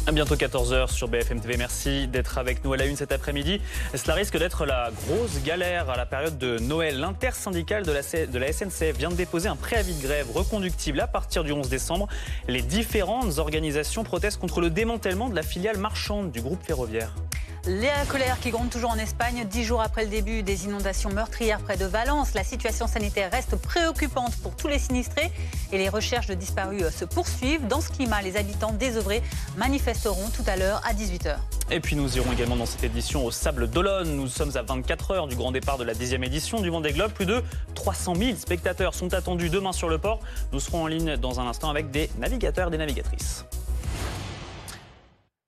À bientôt 14 h sur BFM TV. Merci d'être avec nous à la une cet après-midi. Cela risque d'être la grosse galère à la période de Noël. L'intersyndicale de la SNCF vient de déposer un préavis de grève reconductible à partir du 11 décembre. Les différentes organisations protestent contre le démantèlement de la filiale marchande du groupe ferroviaire. La colère qui gronde toujours en Espagne, 10 jours après le début des inondations meurtrières près de Valence. La situation sanitaire reste préoccupante pour tous les sinistrés et les recherches de disparus se poursuivent. Dans ce climat, les habitants désœuvrés manifesteront tout à l'heure à 18 h. Et puis nous irons également dans cette édition au Sable d'Olonne. Nous sommes à 24 heures du grand départ de la 10e édition du Vendée Globe. Plus de 300 000 spectateurs sont attendus demain sur le port. Nous serons en ligne dans un instant avec des navigateurs et des navigatrices.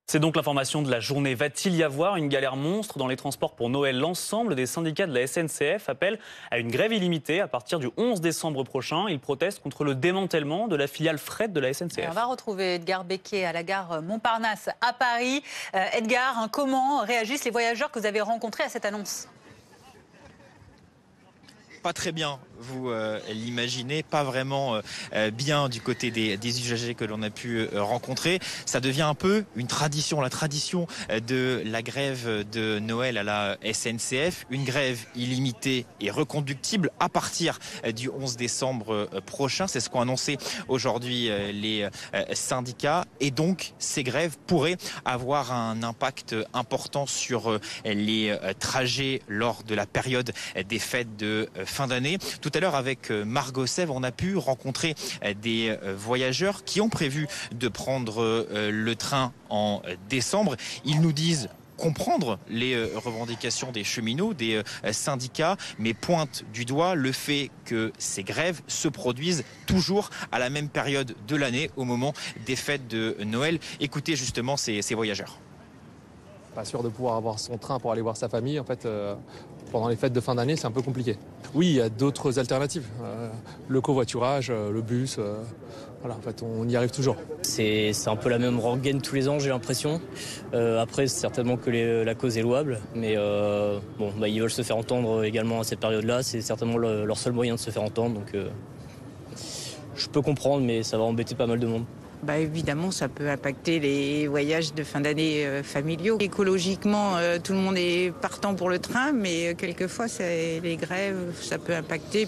C'est donc l'information de la journée. Va-t-il y avoir une galère monstre dans les transports pour Noël? L'ensemble des syndicats de la SNCF appellent à une grève illimitée à partir du 11 décembre prochain. Ils protestent contre le démantèlement de la filiale fret de la SNCF. On va retrouver Edgar Becquet à la gare Montparnasse à Paris. Edgar, comment réagissent les voyageurs que vous avez rencontrés à cette annonce? Pas très bien, vous l'imaginez, pas vraiment bien du côté des usagers que l'on a pu rencontrer. Ça devient un peu une tradition, la tradition de la grève de Noël à la SNCF. Une grève illimitée et reconductible à partir du 11 décembre prochain. C'est ce qu'ont annoncé aujourd'hui les syndicats. Et donc, ces grèves pourraient avoir un impact important sur les trajets lors de la période des fêtes de fin d'année. Tout à l'heure, avec Margot Sèvres, on a pu rencontrer des voyageurs qui ont prévu de prendre le train en décembre. Ils nous disent comprendre les revendications des cheminots, des syndicats, mais pointent du doigt le fait que ces grèves se produisent toujours à la même période de l'année, au moment des fêtes de Noël. Écoutez justement ces voyageurs. Pas sûr de pouvoir avoir son train pour aller voir sa famille. En fait, pendant les fêtes de fin d'année, c'est un peu compliqué. Oui, il y a d'autres alternatives. Le covoiturage, le bus, voilà, en fait, on y arrive toujours. C'est un peu la même rengaine tous les ans, j'ai l'impression. Après, certainement que la cause est louable, mais ils veulent se faire entendre également à cette période-là. C'est certainement leur seul moyen de se faire entendre. Donc, je peux comprendre, mais ça va embêter pas mal de monde. Évidemment, ça peut impacter les voyages de fin d'année familiaux. Écologiquement, tout le monde est partant pour le train, mais quelquefois, les grèves, ça peut impacter.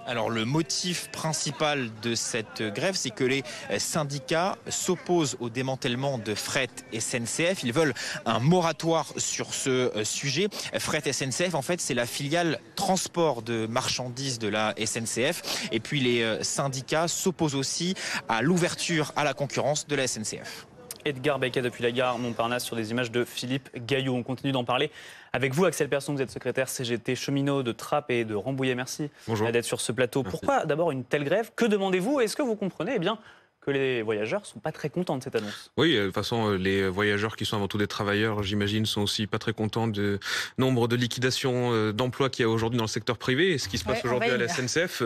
Alors le motif principal de cette grève, c'est que les syndicats s'opposent au démantèlement de Fret SNCF. Ils veulent un moratoire sur ce sujet. Fret SNCF, en fait, c'est la filiale transport de marchandises de la SNCF. Et puis les syndicats s'opposent aussi à l'ouverture à la concurrence de la SNCF. Edgar Becquet depuis la gare Montparnasse sur des images de Philippe Gaillot. On continue d'en parler avec vous, Axel Persson. Vous êtes secrétaire CGT cheminot de Trappes et de Rambouillet. Merci d'être sur ce plateau. Merci. Pourquoi d'abord une telle grève? Que demandez-vous? Est-ce que vous comprenez que les voyageurs ne sont pas très contents de cette annonce? Oui, de toute façon, les voyageurs qui sont avant tout des travailleurs, j'imagine, sont aussi pas très contents du nombre de liquidations d'emplois qu'il y a aujourd'hui dans le secteur privé. Et ce qui se passe aujourd'hui à la SNCF,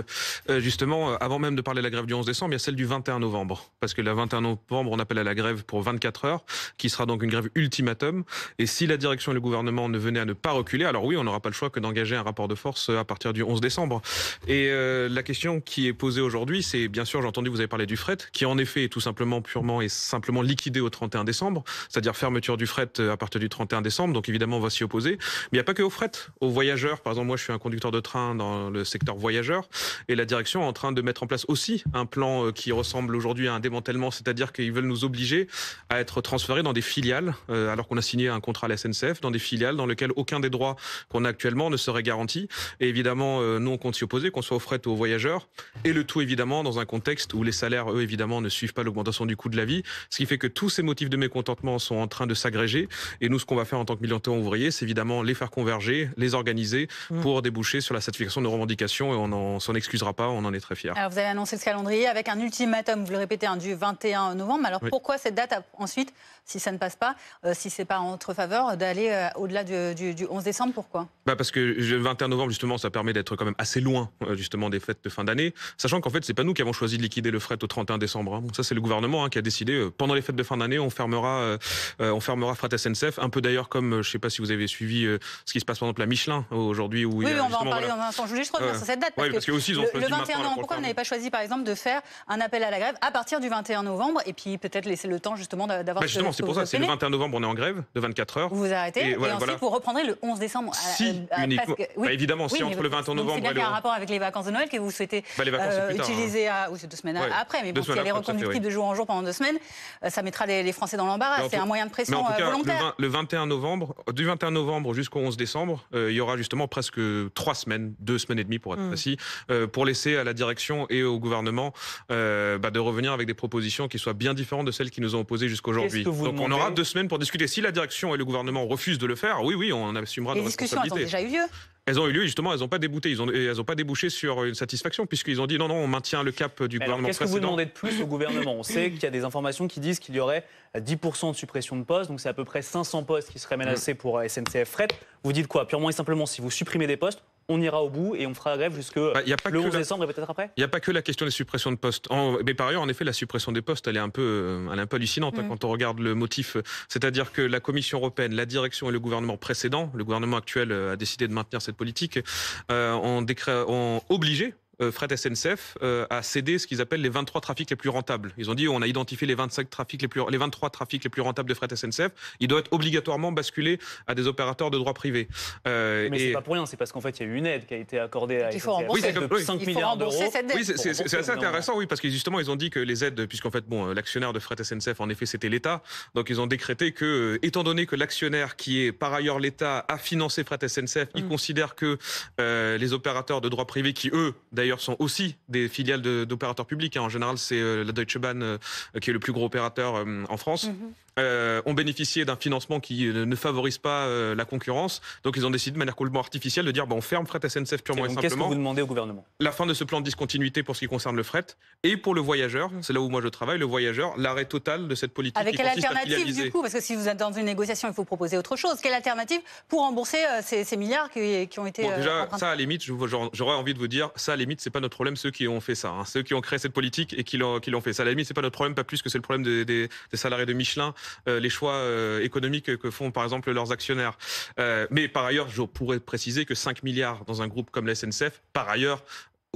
justement, avant même de parler de la grève du 11 décembre, il y a celle du 21 novembre. Parce que le 21 novembre, on appelle à la grève pour 24 heures, qui sera donc une grève ultimatum. Et si la direction et le gouvernement ne venaient à ne pas reculer, alors oui, on n'aura pas le choix que d'engager un rapport de force à partir du 11 décembre. Et la question qui est posée aujourd'hui, c'est, bien sûr, j'ai entendu, vous avez parlé du fret, qui en effet est tout simplement, purement et simplement liquidé au 31 décembre, c'est-à-dire fermeture du fret à partir du 31 décembre, donc évidemment on va s'y opposer. Mais il n'y a pas que au fret, aux voyageurs. Par exemple, moi je suis un conducteur de train dans le secteur voyageur, et la direction est en train de mettre en place aussi un plan qui ressemble aujourd'hui à un démantèlement, c'est-à-dire qu'ils veulent nous obliger à être transférés dans des filiales, alors qu'on a signé un contrat à la SNCF, dans des filiales dans lesquelles aucun des droits qu'on a actuellement ne serait garanti. Et évidemment, nous on compte s'y opposer, qu'on soit au fret ou aux voyageurs, et le tout évidemment dans un contexte où les salaires, eux évidemment, ne suivent pas l'augmentation du coût de la vie, ce qui fait que tous ces motifs de mécontentement sont en train de s'agréger. Et nous, ce qu'on va faire en tant que militants ouvriers, c'est évidemment les faire converger, les organiser pour déboucher sur la satisfaction de nos revendications, et on s'en excusera pas, on en est très fiers. Alors vous avez annoncé ce calendrier avec un ultimatum, vous le répétez, du 21 novembre. Alors pourquoi cette date ensuite, si ça ne passe pas, si c'est pas en votre faveur, d'aller au-delà du 11 décembre, pourquoi? Parce que le 21 novembre, justement, ça permet d'être quand même assez loin justement des fêtes de fin d'année, sachant qu'en fait, c'est pas nous qui avons choisi de liquider le fret au 31 décembre. novembre. Hein. Ça, c'est le gouvernement qui a décidé, pendant les fêtes de fin d'année, on fermera Fret SNCF. Un peu d'ailleurs comme, je ne sais pas si vous avez suivi ce qui se passe par exemple à Michelin aujourd'hui. Où oui, on va en parler dans un instant. Je voulais juste revenir sur cette date. Parce que aussi, le 21 novembre, pourquoi vous n'avez pas choisi par exemple de faire un appel à la grève à partir du 21 novembre et puis peut-être laisser le temps justement d'avoir... Justement, c'est pour ça, c'est le 21 novembre, on est en grève de 24 heures. Vous vous arrêtez et ensuite vous reprendrez le 11 décembre. Si, uniquement. Évidemment, si entre le 21 novembre... C'est bien qu'il y a un rapport avec les vacances de Noël que vous souhaitez utiliser c'est 2 semaines après, mais bon, si elle est reconductible de jour en jour pendant 2 semaines, ça mettra les Français dans l'embarras. C'est un moyen de pression volontaire. Le 21 novembre, du 21 novembre jusqu'au 11 décembre, il y aura justement presque 3 semaines, 2 semaines et demie pour être précis, pour laisser à la direction et au gouvernement de revenir avec des propositions qui soient bien différentes de celles qui nous ont opposées jusqu'aujourd'hui. Donc on aura 2 semaines pour discuter. Si la direction et le gouvernement refusent de le faire, oui, on assumera nos responsabilités. Les discussions ont déjà eu lieu. Elles ont eu lieu, justement, elles n'ont pas débouté, elles n'ont pas débouché sur une satisfaction, puisqu'ils ont dit non, on maintient le cap du gouvernement précédent. Qu'est-ce que vous demandez de plus au gouvernement? On sait qu'il y a des informations qui disent qu'il y aurait 10% de suppression de postes, donc c'est à peu près 500 postes qui seraient menacés pour SNCF Fret. Vous dites quoi? Purement et simplement, si vous supprimez des postes, on ira au bout et on fera grève jusque le 11 décembre et peut-être après? Il n'y a pas que la question des suppressions de postes. Mais par ailleurs, en effet, la suppression des postes, elle est un peu hallucinante quand on regarde le motif. C'est-à-dire que la Commission européenne, la direction et le gouvernement précédent, le gouvernement actuel a décidé de maintenir cette politique, ont obligé Fret SNCF a cédé ce qu'ils appellent les 23 trafics les plus rentables. Ils ont dit on a identifié les 23 trafics les plus rentables de Fret SNCF. Ils doivent être obligatoirement basculés à des opérateurs de droit privé. Mais c'est pas pour rien, c'est parce qu'en fait il y a eu une aide qui a été accordée à SNCF de 5 milliards d'euros. Oui, c'est assez intéressant, oui, parce que justement ils ont dit que les aides, puisqu'en fait l'actionnaire de Fret SNCF en effet c'était l'État, donc ils ont décrété que étant donné que l'actionnaire qui est par ailleurs l'État a financé Fret SNCF, il considère que les opérateurs de droit privé qui eux d'ailleurs sont aussi des filiales d'opérateurs publics. En général, c'est la Deutsche Bahn qui est le plus gros opérateur en France. Ont bénéficié d'un financement qui ne favorise pas la concurrence. Donc, ils ont décidé de manière complètement artificielle de dire on ferme Fret SNCF purement et simplement. Qu'est-ce que vous demandez au gouvernement? La fin de ce plan de discontinuité pour ce qui concerne le fret. Et pour le voyageur, c'est là où moi je travaille, le voyageur, l'arrêt total de cette politique. Avec quelle alternative du coup? Parce que si vous êtes dans une négociation, il faut proposer autre chose. Quelle alternative pour rembourser ces milliards qui ont été déjà, ça à la limite, j'aurais envie de vous dire, ça à la limite, c'est pas notre problème, ceux qui ont fait ça. Ceux qui ont créé cette politique et qui l'ont fait. Ça à la limite, c'est pas notre problème, pas plus que c'est le problème des salariés de Michelin, les choix économiques que font par exemple leurs actionnaires. Mais par ailleurs, je pourrais préciser que 5 milliards dans un groupe comme la SNCF, par ailleurs,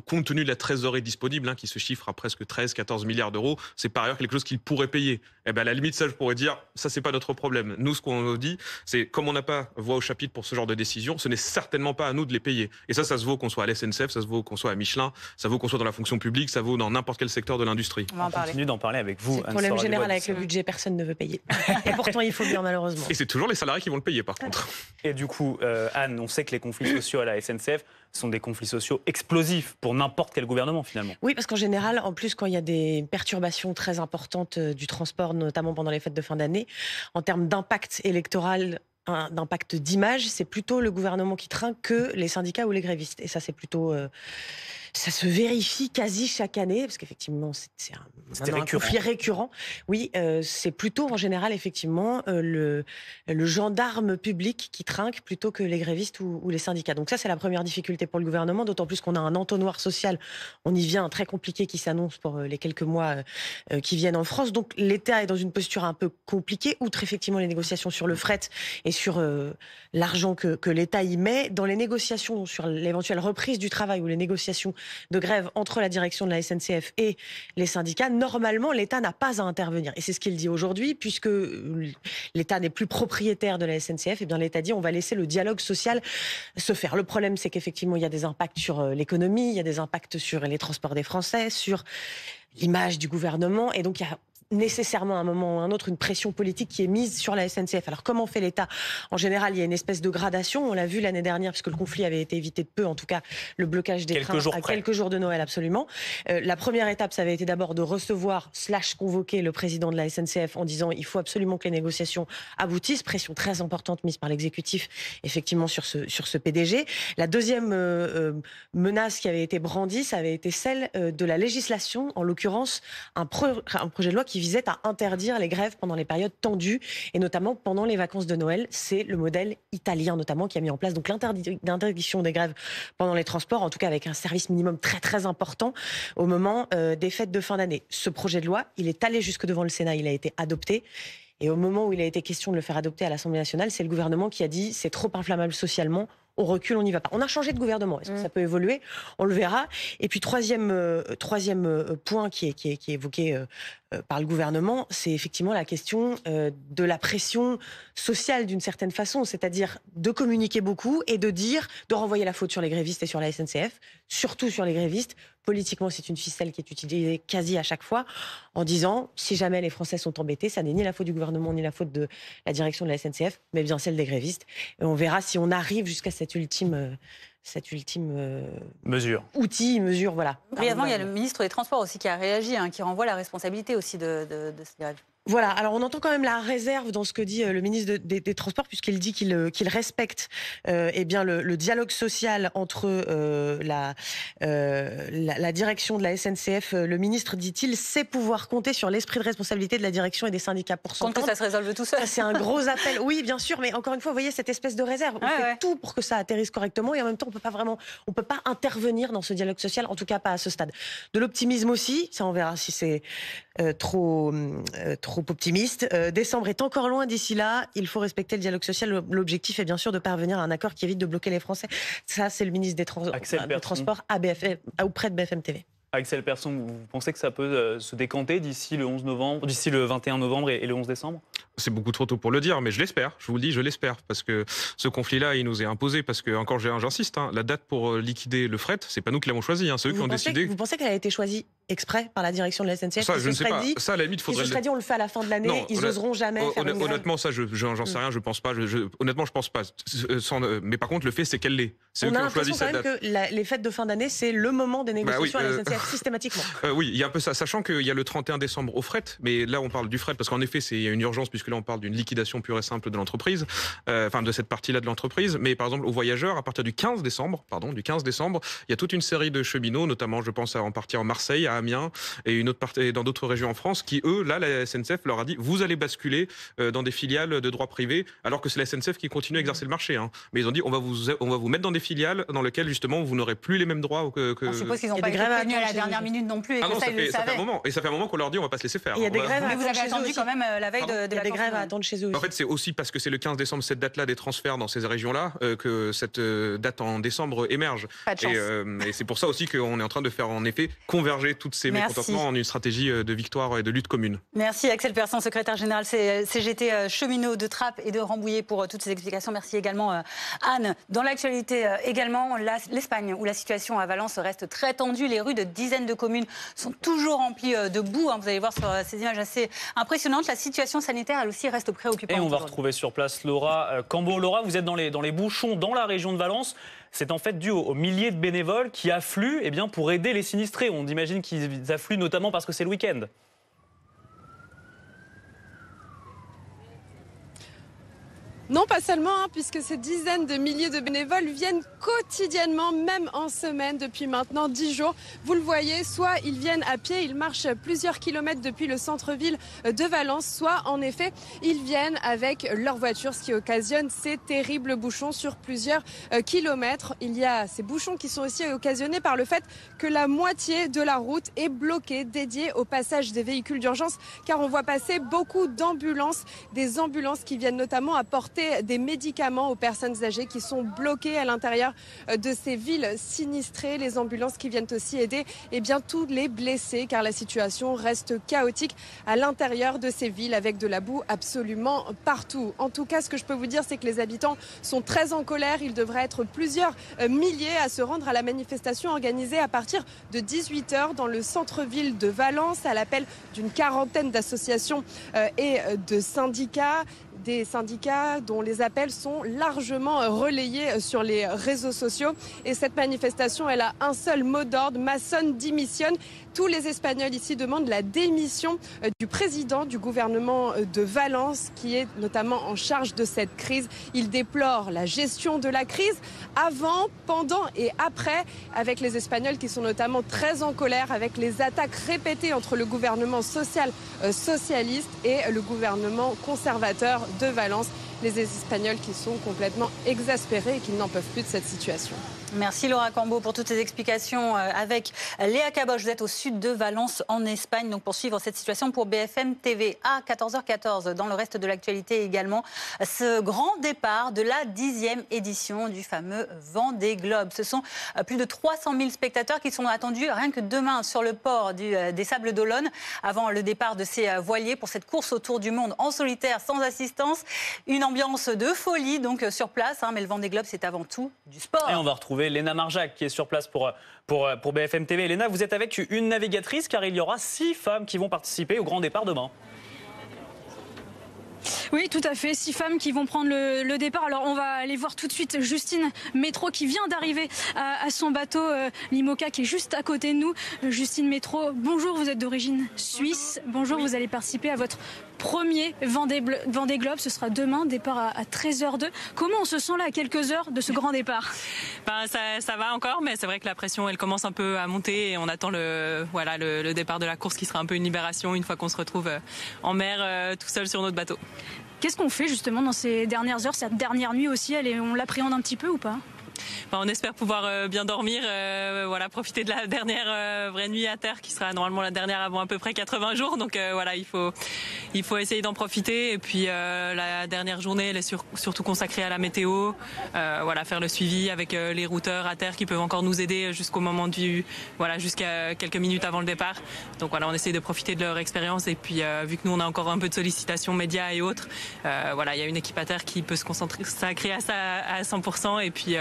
compte tenu de la trésorerie disponible, qui se chiffre à presque 13-14 milliards d'euros, c'est par ailleurs quelque chose qu'ils pourraient payer. Et à la limite, ça, je pourrais dire, ça, c'est pas notre problème. Nous, ce qu'on dit, c'est comme on n'a pas voix au chapitre pour ce genre de décision, ce n'est certainement pas à nous de les payer. Et ça se vaut qu'on soit à la SNCF, ça se vaut qu'on soit à Michelin, ça vaut qu'on soit dans la fonction publique, ça vaut dans n'importe quel secteur de l'industrie. On continue d'en parler avec vous. C'est le problème général avec le budget, personne ne veut payer. Et pourtant, il faut bien, malheureusement. Et c'est toujours les salariés qui vont le payer, par contre. Et du coup, Anne, on sait que les conflits sociaux à la SNCF sont des conflits sociaux explosifs pour n'importe quel gouvernement, finalement. Oui, parce qu'en général, en plus, quand il y a des perturbations très importantes du transport, notamment pendant les fêtes de fin d'année, en termes d'impact électoral, d'impact d'image, c'est plutôt le gouvernement qui trinque que les syndicats ou les grévistes. Et ça, c'est plutôt... ça se vérifie quasi chaque année, parce qu'effectivement, c'est un conflit récurrent. Oui, c'est plutôt en général, effectivement, le gendarme public qui trinque plutôt que les grévistes ou les syndicats. Donc ça, c'est la première difficulté pour le gouvernement, d'autant plus qu'on a un entonnoir social, on y vient, très compliqué qui s'annonce pour les quelques mois qui viennent en France. Donc l'État est dans une posture un peu compliquée, outre effectivement les négociations sur le fret et sur l'argent que l'État y met. Dans les négociations sur l'éventuelle reprise du travail ou les négociations de grève entre la direction de la SNCF et les syndicats, normalement, l'État n'a pas à intervenir. Et c'est ce qu'il dit aujourd'hui, puisque l'État n'est plus propriétaire de la SNCF, et bien l'État dit on va laisser le dialogue social se faire. Le problème, c'est qu'effectivement, il y a des impacts sur l'économie, il y a des impacts sur les transports des Français, sur l'image du gouvernement, et donc il y a nécessairement à un moment ou à un autre une pression politique qui est mise sur la SNCF. Alors comment fait l'État? En général, il y a une espèce de gradation. On l'a vu l'année dernière, puisque le conflit avait été évité de peu, en tout cas le blocage des trains à quelques jours de Noël, absolument. La première étape, ça avait été d'abord de recevoir / convoquer le président de la SNCF en disant il faut absolument que les négociations aboutissent. Pression très importante mise par l'exécutif, effectivement, sur ce PDG. La deuxième menace qui avait été brandie, ça avait été celle de la législation, en l'occurrence un projet de loi qui qui visait à interdire les grèves pendant les périodes tendues et notamment pendant les vacances de Noël. C'est le modèle italien notamment qui a mis en place donc l'interdiction des grèves pendant les transports, en tout cas avec un service minimum très très important au moment des fêtes de fin d'année. Ce projet de loi, il est allé jusque devant le Sénat, il a été adopté. Et au moment où il a été question de le faire adopter à l'Assemblée nationale, c'est le gouvernement qui a dit c'est trop inflammable socialement, on recule, on n'y va pas. On a changé de gouvernement. Est-ce que ça peut évoluer? On le verra. Et puis troisième point qui est évoqué par le gouvernement, c'est effectivement la question de la pression sociale d'une certaine façon, c'est-à-dire de communiquer beaucoup et de renvoyer la faute sur les grévistes et sur la SNCF, surtout sur les grévistes. Politiquement, c'est une ficelle qui est utilisée quasi à chaque fois, en disant si jamais les Français sont embêtés, ça n'est ni la faute du gouvernement ni la faute de la direction de la SNCF, mais bien celle des grévistes. Et on verra si on arrive jusqu'à cette ultime mesure, voilà. Brièvement, il y a le ministre des Transports aussi qui a réagi, qui renvoie la responsabilité aussi de cette grève. Voilà, alors on entend quand même la réserve dans ce que dit le ministre des Transports, puisqu'il dit qu'il respecte le dialogue social entre la direction de la SNCF. Le ministre, dit-il, sait pouvoir compter sur l'esprit de responsabilité de la direction et des syndicats pour s'entendre. Compte que ça se résolve tout seul. C'est un gros appel, oui bien sûr, mais encore une fois, vous voyez cette espèce de réserve. On fait tout pour que ça atterrisse correctement et en même temps on peut pas intervenir dans ce dialogue social, en tout cas pas à ce stade. De l'optimisme aussi, ça on verra si c'est trop optimiste. Décembre est encore loin d'ici là. Il faut respecter le dialogue social. L'objectif est bien sûr de parvenir à un accord qui évite de bloquer les Français. Ça, c'est le ministre des Transports auprès de BFM TV. Axel Persson, vous pensez que ça peut se décanter d'ici le 11 novembre, d'ici le 21 novembre et le 11 décembre? C'est beaucoup trop tôt pour le dire, mais je l'espère. Je vous le dis, je l'espère. Parce que ce conflit-là, il nous est imposé. Parce que, encore j'insiste, la date pour liquider le fret, c'est pas nous qui l'avons choisi. C'est eux qui ont décidé. Vous pensez qu'elle a été choisie exprès par la direction de la SNCF? Ça, je ne sais pas. Ça, à la limite, faudrait. Ils se seraient dit, on le fait à la fin de l'année. Non, ils n'oseront jamais faire une grève. Honnêtement, ça, j'en sais rien. Je pense pas. Honnêtement, je pense pas. Mais par contre, le fait, c'est qu'elle l'est. C'est eux qui ont choisi cette date. On a l'impression quand même que les fêtes de fin d'année, c'est le moment des négociations à la SNCF systématiquement. Oui, il y a un peu ça. Sachant qu'il y a le 31 décembre au fret, mais là, on parle du fret parce qu'en effet, il y a une urgence puisque là, on parle d'une liquidation pure et simple de l'entreprise, de cette partie-là de l'entreprise. Mais par exemple, aux voyageurs, à partir du 15 décembre, il y a toute une série de cheminots, notamment, je pense en partie en Marseille, à Amiens et une autre partie dans d'autres régions en France, qui eux, là, la SNCF leur a dit, vous allez basculer dans des filiales de droit privé, alors que c'est la SNCF qui continue à exercer le marché. Mais ils ont dit, on va vous mettre dans des filiales dans lesquelles justement vous n'aurez plus les mêmes droits que. On suppose qu'ils n'ont pas été prévenus à la dernière minute non plus. Et que ça fait un moment qu'on leur dit, on va pas se laisser faire. Il y a des grèves. Mais vous avez attendu quand même la veille de la. Il y a des grèves à attendre chez eux aussi. En fait, c'est aussi parce que c'est le 15 décembre, cette date-là, des transferts dans ces régions-là, que cette date en décembre émerge. Pas de chance. Et c'est pour ça aussi qu'on est en train de faire, en effet, converger toutes ces mécontentements en une stratégie de victoire et de lutte commune. Merci Axel Persson, secrétaire général CGT cheminot de Trappes et de Rambouillet pour toutes ces explications. Merci également Anne. Dans l'actualité également, l'Espagne, où la situation à Valence reste très tendue. Les rues de dizaines de communes sont toujours remplies de boue. Vous allez voir sur ces images assez impressionnantes. La situation sanitaire, elle aussi, reste préoccupante. Et on va retrouver sur place Laura Cambo. Laura, vous êtes dans les bouchons dans la région de Valence. C'est en fait dû aux milliers de bénévoles qui affluent pour aider les sinistrés. On imagine qu'ils affluent notamment parce que c'est le week-end. Non, pas seulement, puisque ces dizaines de milliers de bénévoles viennent quotidiennement, même en semaine, depuis maintenant 10 jours. Vous le voyez, soit ils viennent à pied, ils marchent plusieurs kilomètres depuis le centre-ville de Valence, soit en effet, ils viennent avec leur voiture, ce qui occasionne ces terribles bouchons sur plusieurs kilomètres. Il y a ces bouchons qui sont aussi occasionnés par le fait que la moitié de la route est bloquée, dédiée au passage des véhicules d'urgence, car on voit passer beaucoup d'ambulances, des ambulances qui viennent notamment apporter des médicaments aux personnes âgées qui sont bloquées à l'intérieur de ces villes sinistrées. Les ambulances qui viennent aussi aider tous les blessés, car la situation reste chaotique à l'intérieur de ces villes avec de la boue absolument partout. En tout cas, ce que je peux vous dire, c'est que les habitants sont très en colère. Il devrait être plusieurs milliers à se rendre à la manifestation organisée à partir de 18h dans le centre-ville de Valence, à l'appel d'une quarantaine d'associations et de syndicats. Des syndicats dont les appels sont largement relayés sur les réseaux sociaux. Et cette manifestation, elle a un seul mot d'ordre, maçonne démissionne. Tous les Espagnols ici demandent la démission du président du gouvernement de Valence, qui est notamment en charge de cette crise. Il déplore la gestion de la crise avant, pendant et après, avec les Espagnols qui sont notamment très en colère avec les attaques répétées entre le gouvernement socialiste et le gouvernement conservateur de Valence. Les Espagnols qui sont complètement exaspérés et qui n'en peuvent plus de cette situation. Merci Laura Cambo pour toutes ces explications avec Léa Caboche. Vous êtes au sud de Valence en Espagne, donc pour suivre cette situation pour BFM TV à 14h14. Dans le reste de l'actualité également, ce grand départ de la 10e édition du fameux Vendée Globe. Ce sont plus de 300 000 spectateurs qui sont attendus rien que demain sur le port des Sables d'Olonne avant le départ de ces voiliers pour cette course autour du monde en solitaire sans assistance. Une ambiance de folie donc sur place, mais le Vendée Globe c'est avant tout du sport. Et on va retrouver Léna Marjac qui est sur place pour BFM TV. Léna, vous êtes avec une navigatrice car il y aura 6 femmes qui vont participer au grand départ demain. Oui, tout à fait. 6 femmes qui vont prendre le départ. Alors, on va aller voir tout de suite Justine Métro qui vient d'arriver à son bateau, l'IMOCA, qui est juste à côté de nous. Justine Métro, bonjour, vous êtes d'origine suisse. Bonjour, vous allez participer à votre premier Vendée Globe. Ce sera demain, départ à 13h02. Comment on se sent là à quelques heures de ce grand départ? Ça va encore, mais c'est vrai que la pression, elle commence un peu à monter et on attend le départ de la course qui sera un peu une libération une fois qu'on se retrouve en mer tout seul sur notre bateau. Qu'est-ce qu'on fait justement dans ces dernières heures, cette dernière nuit aussi, on l'appréhende un petit peu ou pas? On espère pouvoir bien dormir, profiter de la dernière vraie nuit à terre qui sera normalement la dernière avant à peu près 80 jours. Donc il faut essayer d'en profiter. Et puis la dernière journée, elle est surtout consacrée à la météo, faire le suivi avec les routeurs à terre qui peuvent encore nous aider jusqu'au moment jusqu'à quelques minutes avant le départ. Donc on essaie de profiter de leur expérience. Et puis vu que nous on a encore un peu de sollicitations médias et autres, il y a une équipe à terre qui peut se consacrer à ça à 100%. Et puis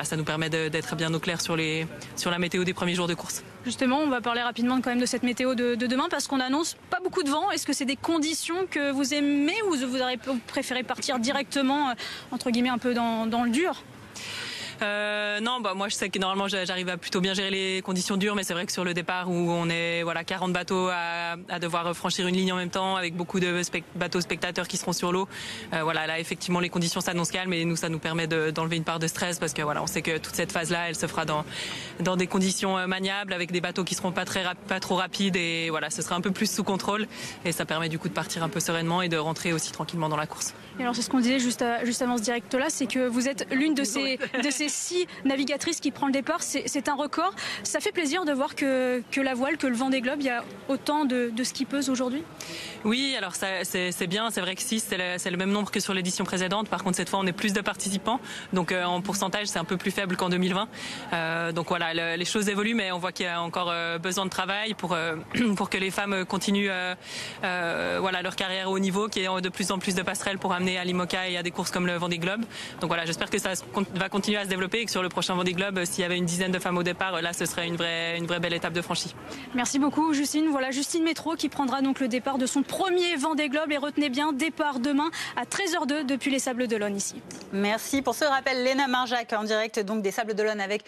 ça nous permet d'être bien au clair sur la météo des premiers jours de course. Justement, on va parler rapidement quand même de cette météo de demain parce qu'on annonce pas beaucoup de vent. Est-ce que c'est des conditions que vous aimez ou vous aurez préféré partir directement, entre guillemets, un peu dans le dur ? Non, moi je sais que normalement j'arrive à plutôt bien gérer les conditions dures, mais c'est vrai que sur le départ où on est 40 bateaux à devoir franchir une ligne en même temps avec beaucoup de bateaux spectateurs qui seront sur l'eau, là effectivement les conditions s'annoncent calmes et nous ça nous permet d'enlever une part de stress parce que on sait que toute cette phase là elle se fera dans des conditions maniables avec des bateaux qui seront pas trop rapides et ce sera un peu plus sous contrôle et ça permet du coup de partir un peu sereinement et de rentrer aussi tranquillement dans la course. Et alors c'est ce qu'on disait juste avant ce direct là, c'est que vous êtes l'une de ces 6 navigatrices qui prend le départ, c'est un record. Ça fait plaisir de voir que la voile, que le Vendée Globe, il y a autant de skippeuses aujourd'hui. Oui, alors c'est bien, c'est vrai que 6 c'est le même nombre que sur l'édition précédente. Par contre cette fois on est plus de participants, donc en pourcentage c'est un peu plus faible qu'en 2020. Les choses évoluent, mais on voit qu'il y a encore besoin de travail pour que les femmes continuent leur carrière au haut niveau, qu'il y ait de plus en plus de passerelles pour amener à l'IMOCA et à des courses comme le Vendée Globe. Donc j'espère que ça va continuer à se développer et que sur le prochain Vendée Globe, s'il y avait une dizaine de femmes au départ, là ce serait une vraie belle étape de franchie. Merci beaucoup Justine. Voilà Justine Métro qui prendra donc le départ de son premier Vendée Globe et retenez bien, départ demain à 13h02 depuis les Sables d'Olonne ici. Merci pour ce rappel. Léna Marjac en direct donc des Sables d'Olonne avec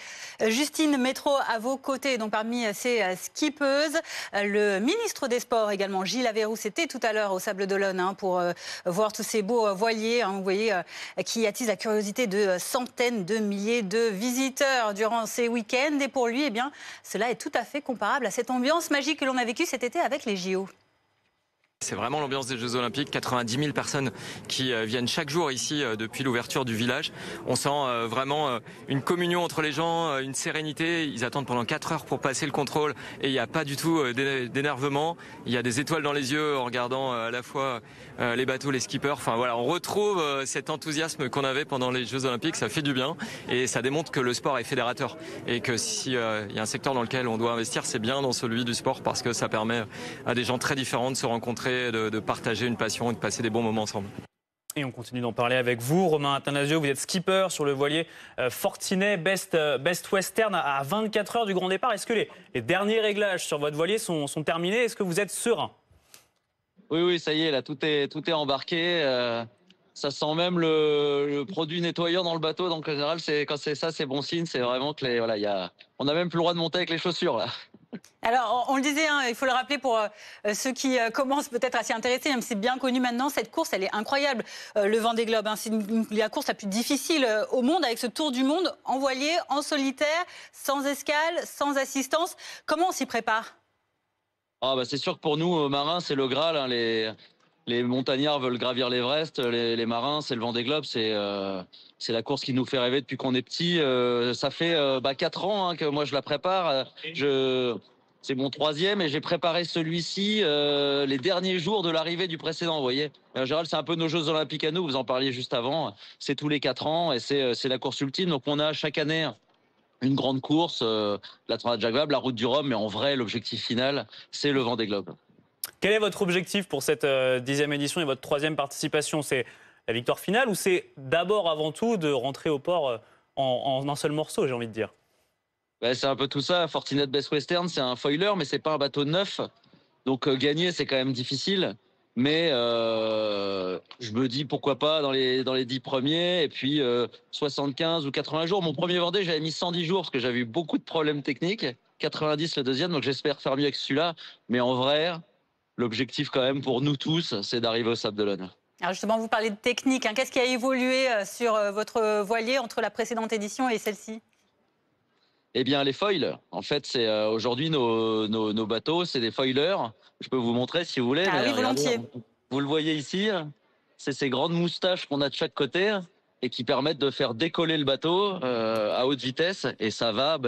Justine Métro à vos côtés. Donc parmi ces skippeuses, le ministre des Sports également, Gilles Averroux, c'était tout à l'heure aux Sables d'Olonne pour voir tous ces beaux voiliers, vous voyez, qui attisent la curiosité de centaines de milliers de visiteurs durant ces week-ends. Et pour lui, cela est tout à fait comparable à cette ambiance magique que l'on a vécue cet été avec les JO. C'est vraiment l'ambiance des Jeux Olympiques, 90 000 personnes qui viennent chaque jour ici depuis l'ouverture du village. On sent vraiment une communion entre les gens, une sérénité. Ils attendent pendant 4 heures pour passer le contrôle et il n'y a pas du tout d'énervement. Il y a des étoiles dans les yeux en regardant à la fois les bateaux, les skippers. On retrouve cet enthousiasme qu'on avait pendant les Jeux Olympiques. Ça fait du bien et ça démontre que le sport est fédérateur et que s'il y a un secteur dans lequel on doit investir, c'est bien dans celui du sport parce que ça permet à des gens très différents de se rencontrer, de partager une passion et de passer des bons moments ensemble. Et on continue d'en parler avec vous. Romain Athanasio, vous êtes skipper sur le voilier Fortinet Best Western à 24 heures du grand départ. Est-ce que les derniers réglages sur votre voilier sont terminés? Est-ce que vous êtes serein? Oui, ça y est, là, tout est embarqué. Ça sent même le produit nettoyeur dans le bateau. Donc, en général, quand c'est ça, c'est bon signe. C'est vraiment que on n'a même plus le droit de monter avec les chaussures, là. Alors, on le disait, hein, il faut le rappeler pour ceux qui commencent peut-être à s'y intéresser, même si c'est bien connu maintenant, cette course, elle est incroyable, le Vendée Globe. Hein, c'est la course la plus difficile au monde, avec ce tour du monde en voilier, en solitaire, sans escale, sans assistance. Comment on s'y prépare ? C'est sûr que pour nous, marins, c'est le Graal. Hein, les montagnards veulent gravir l'Everest, les marins, c'est le Vendée Globe, c'est la course qui nous fait rêver depuis qu'on est petit. Ça fait 4 ans que moi je la prépare. C'est mon 3e et j'ai préparé celui-ci les derniers jours de l'arrivée du précédent, vous voyez. En général, c'est un peu nos Jeux Olympiques à nous, vous en parliez juste avant. C'est tous les 4 ans et c'est la course ultime. Donc on a chaque année une grande course, la Transat Jacques Vabre, la Route du Rhum, mais en vrai, l'objectif final, c'est le Vendée Globe. Quel est votre objectif pour cette 10e édition et votre 3e participation ? C'est la victoire finale ou c'est d'abord, avant tout, de rentrer au port en un seul morceau, j'ai envie de dire ? C'est un peu tout ça. Fortinet Best Western, c'est un foiler, mais c'est pas un bateau neuf. Donc gagner, c'est quand même difficile. Mais je me dis pourquoi pas dans les 10 premiers et puis 75 ou 80 jours. Mon premier Vendée, j'avais mis 110 jours parce que j'avais eu beaucoup de problèmes techniques. 90 le deuxième, donc j'espère faire mieux avec celui-là. Mais en vrai, l'objectif quand même pour nous tous, c'est d'arriver au Sable d'Olonne. Alors justement, vous parlez de technique. Hein. Qu'est-ce qui a évolué sur votre voilier entre la précédente édition et celle-ci ? Eh bien, les foils. En fait, c'est aujourd'hui nos bateaux, c'est des foilers. Je peux vous montrer si vous voulez. Ah oui, volontiers. Vous le voyez ici, c'est ces grandes moustaches qu'on a de chaque côté et qui permettent de faire décoller le bateau à haute vitesse. Et ça va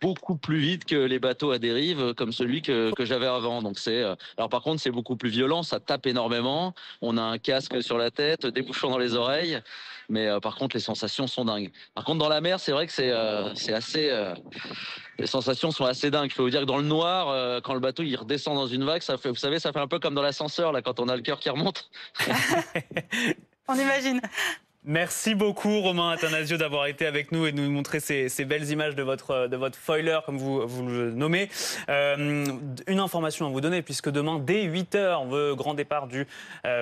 beaucoup plus vite que les bateaux à dérive comme celui que j'avais avant. Donc alors par contre, c'est beaucoup plus violent, ça tape énormément. On a un casque sur la tête, des bouchons dans les oreilles. Mais par contre, les sensations sont dingues. Par contre, dans la mer, c'est vrai que c'est assez... les sensations sont assez dingues. Je peux vous dire que dans le noir, quand le bateau il redescend dans une vague, ça fait un peu comme dans l'ascenseur, là, quand on a le cœur qui remonte. On imagine. Merci beaucoup Romain Attanasio d'avoir été avec nous et de nous montrer ces belles images de votre foiler comme vous le nommez. Une information à vous donner puisque demain dès 8h le grand départ du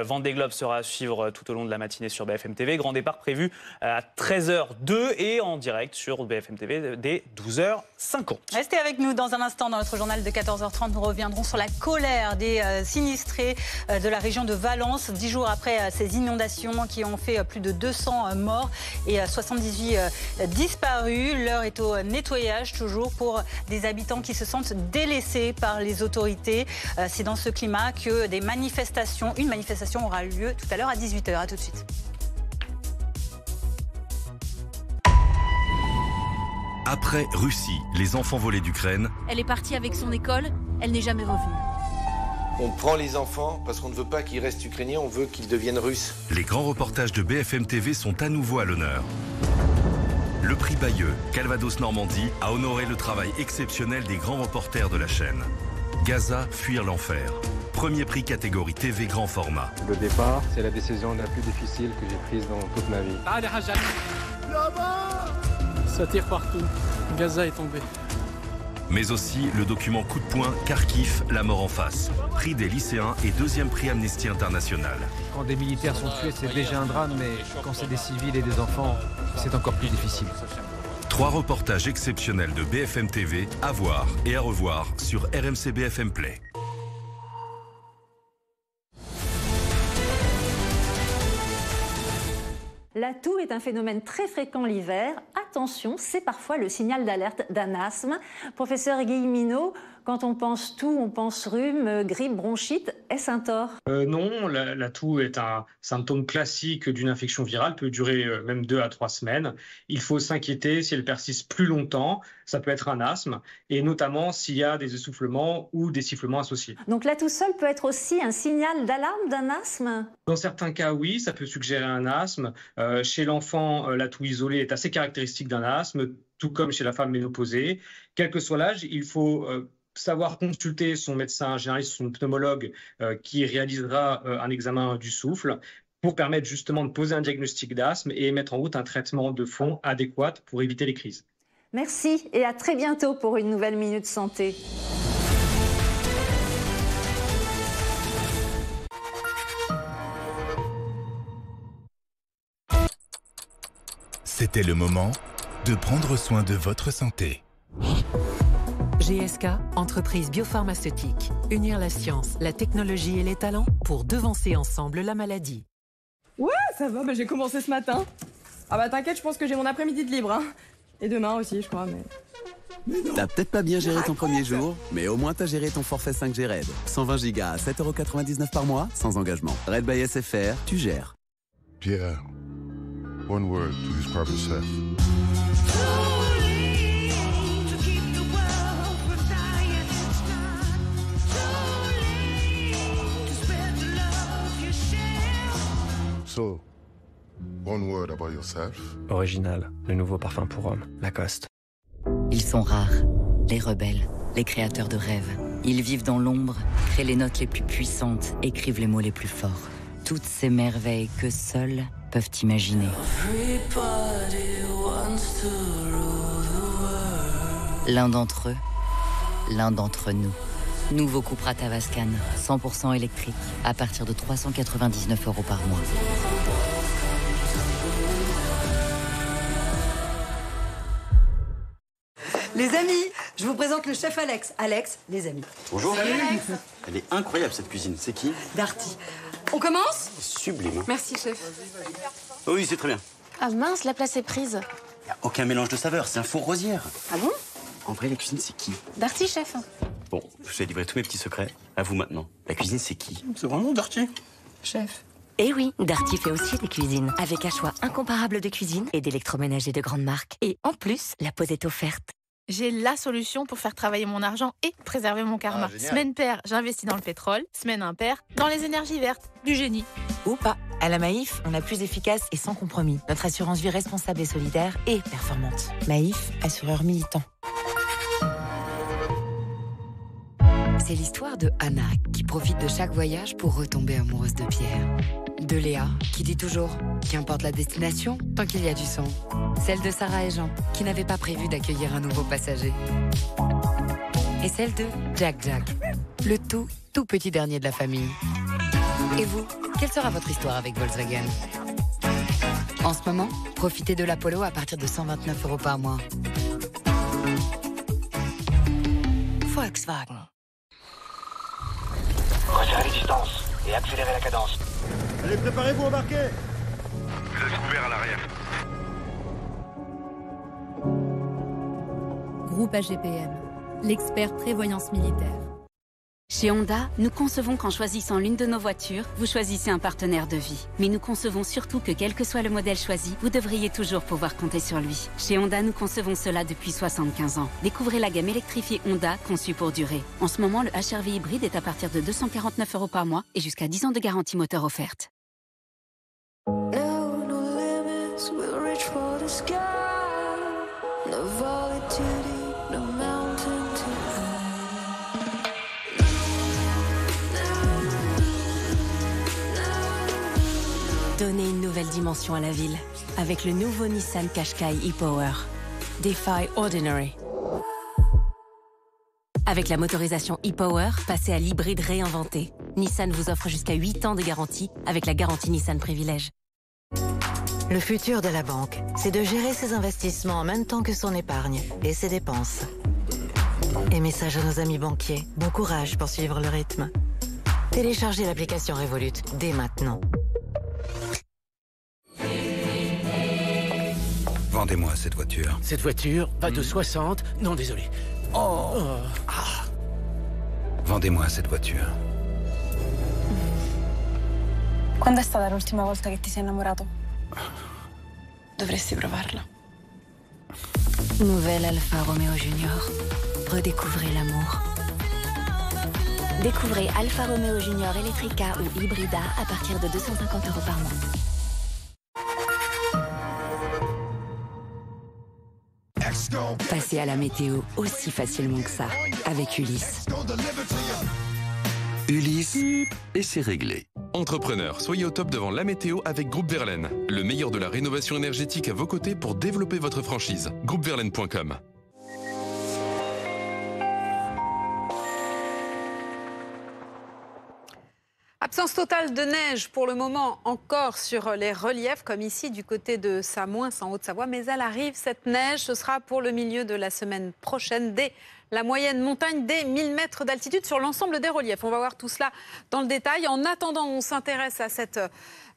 Vendée Globe sera à suivre tout au long de la matinée sur BFM TV. Grand départ prévu à 13h02 et en direct sur BFM TV dès 12h50. Restez avec nous dans un instant dans notre journal de 14h30. Nous reviendrons sur la colère des sinistrés de la région de Valence 10 jours après ces inondations qui ont fait plus de 200 morts et 78 disparus. L'heure est au nettoyage toujours pour des habitants qui se sentent délaissés par les autorités. C'est dans ce climat que une manifestation aura lieu tout à l'heure à 18h. À tout de suite. Après Russie, les enfants volés d'Ukraine. Elle est partie avec son école, elle n'est jamais revenue. On prend les enfants parce qu'on ne veut pas qu'ils restent ukrainiens, on veut qu'ils deviennent russes. Les grands reportages de BFM TV sont à nouveau à l'honneur. Le prix Bayeux, Calvados-Normandie, a honoré le travail exceptionnel des grands reporters de la chaîne. Gaza, fuir l'enfer. Premier prix catégorie TV grand format. Le départ, c'est la décision la plus difficile que j'ai prise dans toute ma vie. Ça tire partout. Gaza est tombé. Mais aussi le document coup de poing Kharkiv, la mort en face. Prix des lycéens et deuxième prix Amnesty International. Quand des militaires sont tués, c'est déjà un drame, mais quand c'est des civils et des enfants, c'est encore plus difficile. 3 reportages exceptionnels de BFM TV à voir et à revoir sur RMC BFM Play. La toux est un phénomène très fréquent l'hiver. Attention, c'est parfois le signal d'alerte d'un asthme. Professeur Guilleminault, quand on pense toux, on pense rhume, grippe, bronchite. Est-ce un tort ? Non, la toux est un symptôme classique d'une infection virale, peut durer même 2 à 3 semaines. Il faut s'inquiéter si elle persiste plus longtemps. Ça peut être un asthme, et notamment s'il y a des essoufflements ou des sifflements associés. Donc la toux seule peut être aussi un signal d'alarme d'un asthme ? Dans certains cas, oui, ça peut suggérer un asthme. Chez l'enfant, la toux isolée est assez caractéristique d'un asthme, tout comme chez la femme ménopausée. Quel que soit l'âge, il faut savoir consulter son médecin généraliste, son pneumologue, qui réalisera un examen du souffle pour permettre justement de poser un diagnostic d'asthme et mettre en route un traitement de fond adéquat pour éviter les crises. Merci et à très bientôt pour une nouvelle Minute Santé. C'était le moment de prendre soin de votre santé. GSK, entreprise biopharmaceutique. Unir la science, la technologie et les talents pour devancer ensemble la maladie. Ouais, ça va, j'ai commencé ce matin. Ah bah t'inquiète, je pense que j'ai mon après-midi de libre. Hein. Et demain aussi, je crois, mais... T'as peut-être pas bien géré ton premier jour, mais au moins t'as géré ton forfait 5G Red. 120 Go à 7,99 € par mois, sans engagement. Red by SFR, tu gères. Pierre, one word to describe yourself. So, one word about yourself. Original, le nouveau parfum pour homme, Lacoste. Ils sont rares, les rebelles, les créateurs de rêves. Ils vivent dans l'ombre, créent les notes les plus puissantes, écrivent les mots les plus forts. Toutes ces merveilles que seuls peuvent imaginer. L'un d'entre eux, l'un d'entre nous. Nouveau Cupra Tavascan, 100% électrique, à partir de 399 € par mois. Les amis, je vous présente le chef Alex. Alex, les amis. Bonjour. Salut Alex. Elle est incroyable cette cuisine. C'est qui? Darty. On commence? Sublime. Merci chef. Oh oui, c'est très bien. Ah mince, la place est prise. Il n'y a aucun mélange de saveurs, c'est un four rosière. Ah bon? En vrai, la cuisine, c'est qui? Darty, chef. Bon, je vous ai livré tous mes petits secrets. À vous maintenant. La cuisine, c'est qui? C'est vraiment Darty. Chef. Et oui, Darty fait aussi des cuisines, avec un choix incomparable de cuisine et d'électroménager de grandes marques. Et en plus, la pause est offerte. J'ai la solution pour faire travailler mon argent et préserver mon karma. Semaine paire, j'investis dans le pétrole. Semaine impaire, dans les énergies vertes. Du génie. Ou pas. À la Maïf, on a plus efficace et sans compromis. Notre assurance vie responsable et solidaire et performante. Maïf, assureur militant. C'est l'histoire de Anna, qui profite de chaque voyage pour retomber amoureuse de Pierre. De Léa, qui dit toujours « Qu'importe la destination, tant qu'il y a du sang ». Celle de Sarah et Jean, qui n'avaient pas prévu d'accueillir un nouveau passager. Et celle de Jack, le tout petit dernier de la famille. Et vous, quelle sera votre histoire avec Volkswagen? En ce moment, profitez de l'Apollo à partir de 129 € par mois. Volkswagen. Resserrez les distances et accélérez la cadence. Allez, préparez-vous, embarquez. Vous êtes couvert à l'arrière. Groupe AGPM, l'expert prévoyance militaire. Chez Honda, nous concevons qu'en choisissant l'une de nos voitures, vous choisissez un partenaire de vie. Mais nous concevons surtout que quel que soit le modèle choisi, vous devriez toujours pouvoir compter sur lui. Chez Honda, nous concevons cela depuis 75 ans. Découvrez la gamme électrifiée Honda conçue pour durer. En ce moment, le HR-V hybride est à partir de 249 € par mois et jusqu'à 10 ans de garantie moteur offerte. Donnez une nouvelle dimension à la ville avec le nouveau Nissan Qashqai e-Power. Defy Ordinary. Avec la motorisation e-Power, passez à l'hybride réinventé. Nissan vous offre jusqu'à 8 ans de garantie avec la garantie Nissan Privilège. Le futur de la banque, c'est de gérer ses investissements en même temps que son épargne et ses dépenses. Et message à nos amis banquiers, bon courage pour suivre le rythme. Téléchargez l'application Revolut dès maintenant. Vendez-moi cette voiture. Cette voiture va de 60... Non, désolé. Oh. Ah. Vendez-moi cette voiture. Quando è stata l'ultima volta che ti sei innamorato? Dovresti provarla. Nouvelle Alfa Romeo Junior. Redécouvrez l'amour. Découvrez Alfa Romeo Junior Electrica ou Hybrida à partir de 250 € par mois. Passez à la météo aussi facilement que ça, avec Ulysse. Ulysse, et c'est réglé. Entrepreneurs, soyez au top devant la météo avec Groupe Verlaine. Le meilleur de la rénovation énergétique à vos côtés pour développer votre franchise. Groupeverlaine.com. Absence totale de neige pour le moment encore sur les reliefs, comme ici du côté de Samoins en Haute-Savoie. Mais elle arrive, cette neige. Ce sera pour le milieu de la semaine prochaine, dès la moyenne montagne des 1000 mètres d'altitude sur l'ensemble des reliefs. On va voir tout cela dans le détail. En attendant, on s'intéresse à cette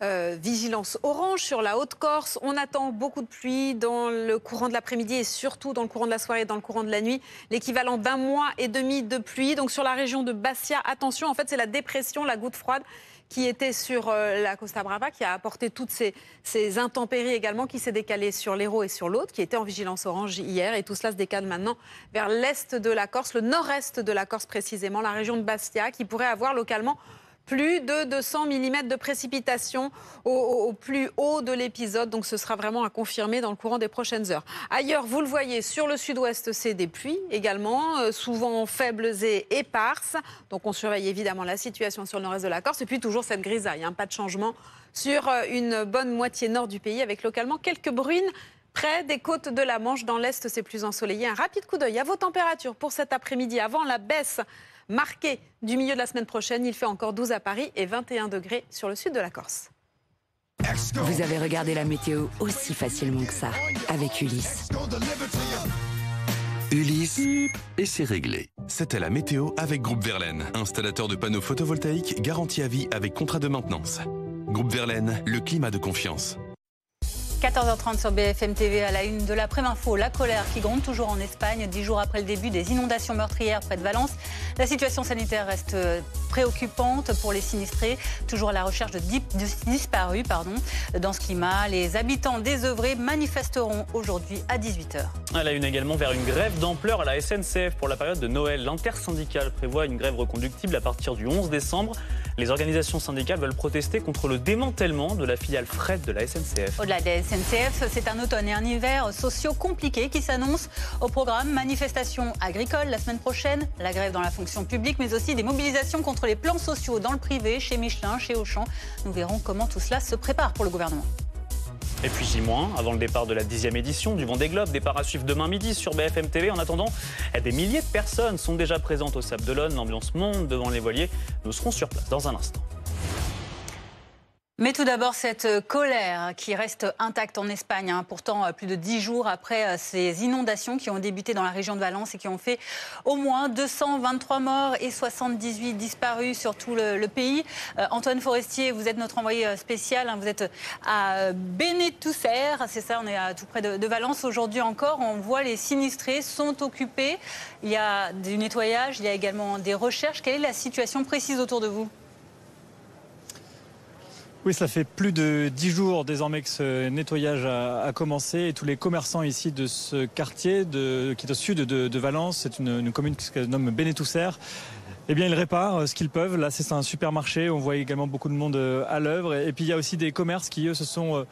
vigilance orange sur la Haute-Corse. On attend beaucoup de pluie dans le courant de l'après-midi et surtout dans le courant de la soirée et dans le courant de la nuit. L'équivalent d'1 mois et demi de pluie. Donc sur la région de Bastia, attention, en fait c'est la dépression, la goutte froide qui était sur la Costa Brava, qui a apporté toutes ces intempéries également, qui s'est décalée sur l'Hérault et sur l'Aude, qui était en vigilance orange hier. Et tout cela se décale maintenant vers l'est de la Corse, le nord-est de la Corse précisément, la région de Bastia, qui pourrait avoir localement plus de 200 mm de précipitations au plus haut de l'épisode. Donc ce sera vraiment à confirmer dans le courant des prochaines heures. Ailleurs, vous le voyez, sur le sud-ouest, c'est des pluies également, souvent faibles et éparses. Donc on surveille évidemment la situation sur le nord-est de la Corse. Et puis toujours cette grisaille, pas de changement sur une bonne moitié nord du pays, avec localement quelques bruines près des côtes de la Manche. Dans l'est, c'est plus ensoleillé. Un rapide coup d'œil à vos températures pour cet après-midi, avant la baisse marqué du milieu de la semaine prochaine. Il fait encore 12 à Paris et 21 degrés sur le sud de la Corse. Vous avez regardé la météo aussi facilement que ça avec Ulysse. Ulysse, et c'est réglé. C'était la météo avec Groupe Verlaine, installateur de panneaux photovoltaïques garantis à vie avec contrat de maintenance. Groupe Verlaine, le climat de confiance. 14h30 sur BFM TV, à la une de l'après-info. La colère qui gronde toujours en Espagne, 10 jours après le début des inondations meurtrières près de Valence. La situation sanitaire reste préoccupante pour les sinistrés, toujours à la recherche de disparus. Dans ce climat, les habitants désœuvrés manifesteront aujourd'hui à 18h. À la une également, vers une grève d'ampleur à la SNCF pour la période de Noël. L'intersyndicale prévoit une grève reconductible à partir du 11 décembre. Les organisations syndicales veulent protester contre le démantèlement de la filiale fret de la SNCF. Au-delà des SNCF, c'est un automne et un hiver sociaux compliqués qui s'annoncent. Au programme, manifestations agricoles la semaine prochaine, la grève dans la fonction publique, mais aussi des mobilisations contre les plans sociaux dans le privé, chez Michelin, chez Auchan. Nous verrons comment tout cela se prépare pour le gouvernement. Et puis J-, avant le départ de la 10e édition du Vendée Globe, départ à suivre demain midi sur BFM TV. En attendant, des milliers de personnes sont déjà présentes au Sable d'Olonne. L'ambiance monte devant les voiliers. Nous serons sur place dans un instant. Mais tout d'abord, cette colère qui reste intacte en Espagne. Pourtant, plus de 10 jours après ces inondations qui ont débuté dans la région de Valence et qui ont fait au moins 223 morts et 78 disparus sur tout le pays. Antoine Forestier, vous êtes notre envoyé spécial. Vous êtes à Benetússer, c'est ça, on est tout près de Valence. Aujourd'hui encore, on voit les sinistrés sont occupés. Il y a du nettoyage, il y a également des recherches. Quelle est la situation précise autour de vous ? Oui, cela fait plus de 10 jours désormais que ce nettoyage a commencé et tous les commerçants ici de ce quartier qui est au sud de Valence, c'est une commune qui se nomme Benetússer, eh bien ils réparent ce qu'ils peuvent. Là c'est un supermarché, on voit également beaucoup de monde à l'œuvre et puis il y a aussi des commerces qui eux se sont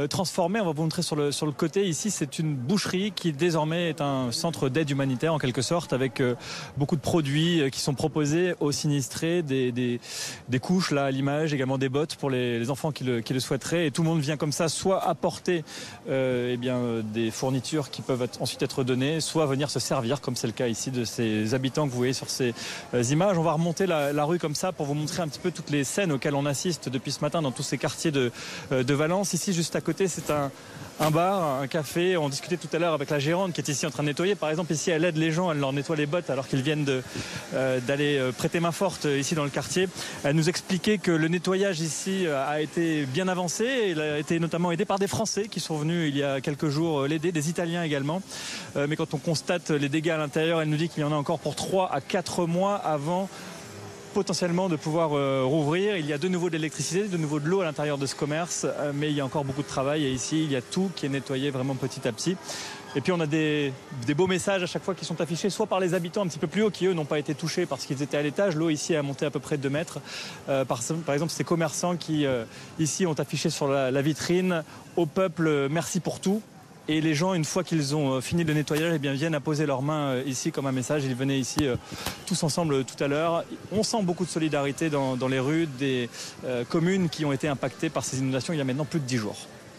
transformés. On va vous montrer sur le côté, ici c'est une boucherie qui désormais est un centre d'aide humanitaire en quelque sorte, avec beaucoup de produits qui sont proposés aux sinistrés, des couches là à l'image, également des bottes pour les enfants qui le souhaiteraient, et tout le monde vient comme ça soit apporter des fournitures qui peuvent ensuite être données, soit venir se servir comme c'est le cas ici de ces habitants que vous voyez sur ces images. On va remonter la rue comme ça pour vous montrer un petit peu toutes les scènes auxquelles on assiste depuis ce matin dans tous ces quartiers de Valence. Ici juste à côté c'est un bar, un café. On discutait tout à l'heure avec la gérante qui est ici en train de nettoyer. Par exemple, ici, elle aide les gens, elle leur nettoie les bottes alors qu'ils viennent d'aller prêter main forte ici dans le quartier. Elle nous expliquait que le nettoyage ici a été bien avancé. Il a été notamment aidé par des Français qui sont venus il y a quelques jours l'aider, des Italiens également. Mais quand on constate les dégâts à l'intérieur, elle nous dit qu'il y en a encore pour 3 à 4 mois avant potentiellement de pouvoir rouvrir. Il y a de nouveau de l'électricité, de nouveau de l'eau à l'intérieur de ce commerce, mais il y a encore beaucoup de travail et ici il y a tout qui est nettoyé vraiment petit à petit. Et puis on a des beaux messages à chaque fois qui sont affichés, soit par les habitants un petit peu plus haut qui eux n'ont pas été touchés parce qu'ils étaient à l'étage. L'eau ici a monté à peu près 2 mètres. Par exemple ces commerçants qui ici ont affiché sur la vitrine au peuple merci pour tout. Et les gens, une fois qu'ils ont fini le nettoyage, eh bien, viennent à poser leurs mains ici comme un message. Ils venaient ici tous ensemble tout à l'heure. On sent beaucoup de solidarité dans les rues des communes qui ont été impactées par ces inondations il y a maintenant plus de 10 jours.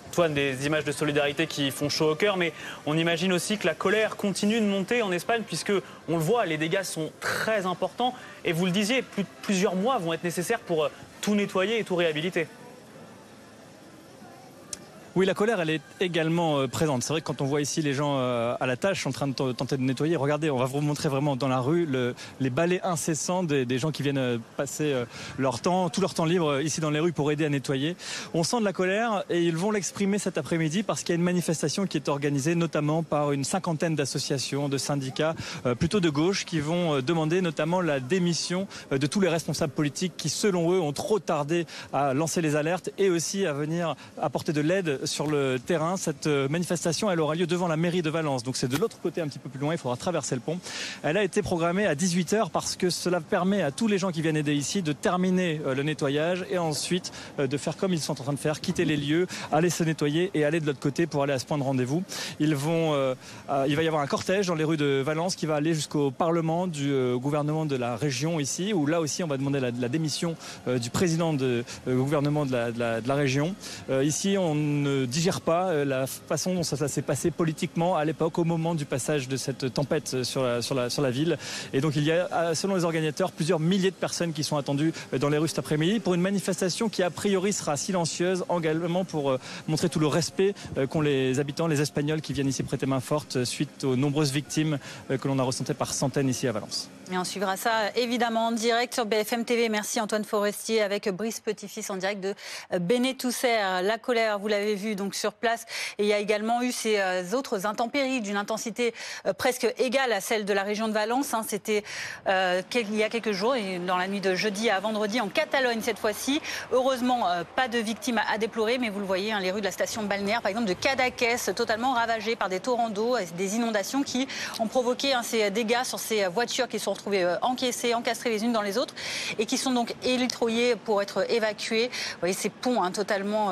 Antoine, des images de solidarité qui font chaud au cœur, mais on imagine aussi que la colère continue de monter en Espagne puisque, on le voit, les dégâts sont très importants. Et vous le disiez, plusieurs mois vont être nécessaires pour tout nettoyer et tout réhabiliter. Oui, la colère, elle est également présente. C'est vrai que quand on voit ici les gens à la tâche en train de tenter de nettoyer, regardez, on va vous montrer vraiment dans la rue les balais incessants des gens qui viennent passer tout leur temps libre ici dans les rues pour aider à nettoyer. On sent de la colère et ils vont l'exprimer cet après-midi parce qu'il y a une manifestation qui est organisée notamment par une cinquantaine d'associations, de syndicats, plutôt de gauche, qui vont demander notamment la démission de tous les responsables politiques qui, selon eux, ont trop tardé à lancer les alertes et aussi à venir apporter de l'aide sur le terrain. Cette manifestation, elle aura lieu devant la mairie de Valence. Donc c'est de l'autre côté, un petit peu plus loin, il faudra traverser le pont. Elle a été programmée à 18h parce que cela permet à tous les gens qui viennent aider ici de terminer le nettoyage et ensuite de faire comme ils sont en train de faire, quitter les lieux, aller se nettoyer et aller de l'autre côté pour aller à ce point de rendez-vous. Il va y avoir un cortège dans les rues de Valence qui va aller jusqu'au Parlement du gouvernement de la région ici, où là aussi on va demander la démission du président du gouvernement de la région. Ici, on ne digère pas la façon dont ça s'est passé politiquement à l'époque, au moment du passage de cette tempête sur la ville. Et donc il y a, selon les organisateurs, plusieurs milliers de personnes qui sont attendues dans les rues cet après-midi pour une manifestation qui a priori sera silencieuse, également pour montrer tout le respect qu'ont les habitants, les Espagnols qui viennent ici prêter main forte suite aux nombreuses victimes que l'on a ressentées par centaines ici à Valence. Et on suivra ça évidemment en direct sur BFM TV. Merci Antoine Forestier avec Brice Petit-Fils en direct de Benetússer. La colère, vous l'avez vu donc sur place. Et il y a également eu ces autres intempéries d'une intensité presque égale à celle de la région de Valence. C'était il y a quelques jours, et dans la nuit de jeudi à vendredi en Catalogne cette fois-ci. Heureusement, pas de victimes à déplorer, mais vous le voyez, les rues de la station balnéaire, par exemple de Cadaqués, totalement ravagées par des torrents d'eau, des inondations qui ont provoqué ces dégâts sur ces voitures qui sont retrouvées encastrées les unes dans les autres et qui sont donc électroyées pour être évacuées. Vous voyez ces ponts totalement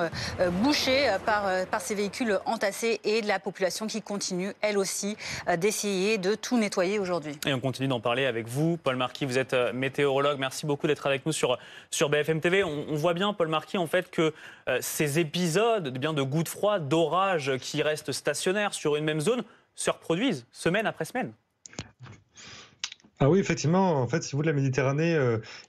bouchés par ces véhicules entassés et de la population qui continue, elle aussi, d'essayer de tout nettoyer aujourd'hui. Et on continue d'en parler avec vous, Paul Marquis. Vous êtes météorologue. Merci beaucoup d'être avec nous sur BFM TV. On voit bien, Paul Marquis, en fait, que ces épisodes de gouttes froides, d'orages qui restent stationnaires sur une même zone se reproduisent semaine après semaine. Ah oui, effectivement, en fait, si vous voulez, la Méditerranée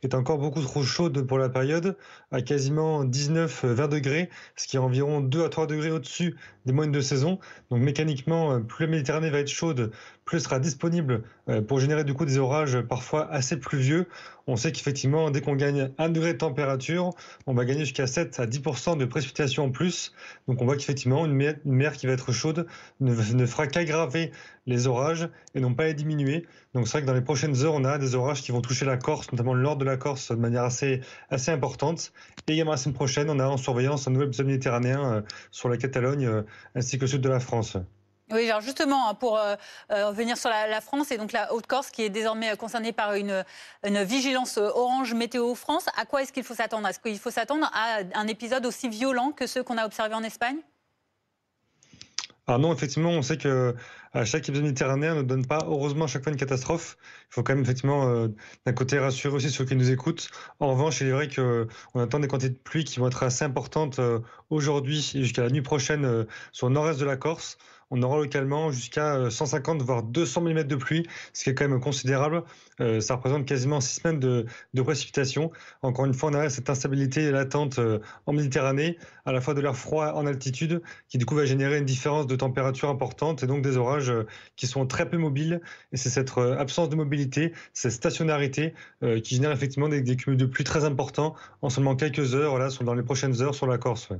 est encore beaucoup trop chaude pour la période, à quasiment 19-20 degrés, ce qui est environ 2 à 3 degrés au-dessus des moyennes de saison. Donc mécaniquement, plus la Méditerranée va être chaude, plus elle sera disponible pour générer du coup des orages parfois assez pluvieux. On sait qu'effectivement, dès qu'on gagne 1 degré de température, on va gagner jusqu'à 7 à 10% de précipitations en plus. Donc on voit qu'effectivement, une mer qui va être chaude ne fera qu'aggraver les orages et non pas les diminuer. Donc c'est vrai que dans les prochaines heures, on a des orages qui vont toucher la Corse, notamment le nord de la Corse, de manière assez importante. Et également la semaine prochaine, on a en surveillance un nouvel épisode méditerranéen sur la Catalogne ainsi que le sud de la France. Oui, alors justement, pour revenir sur la France et donc la Haute-Corse qui est désormais concernée par une vigilance orange météo France, à quoi est-ce qu'il faut s'attendre? Est-ce qu'il faut s'attendre à un épisode aussi violent que ceux qu'on a observés en Espagne? Alors non, effectivement, on sait que à chaque épisode méditerranéen ne donne pas, heureusement, à chaque fois une catastrophe. Il faut quand même, effectivement, d'un côté, rassurer aussi ceux qui nous écoutent. En revanche, il est vrai qu'on attend des quantités de pluie qui vont être assez importantes aujourd'hui et jusqu'à la nuit prochaine sur le nord-est de la Corse. On aura localement jusqu'à 150 voire 200 mm de pluie, ce qui est quand même considérable. Ça représente quasiment 6 semaines de précipitations. Encore une fois, on a cette instabilité latente en Méditerranée, à la fois de l'air froid en altitude, qui du coup va générer une différence de température importante et donc des orages qui sont très peu mobiles. Et c'est cette absence de mobilité, cette stationnarité qui génère effectivement des cumuls de pluie très importants en seulement quelques heures, là, dans les prochaines heures sur la Corse. Ouais.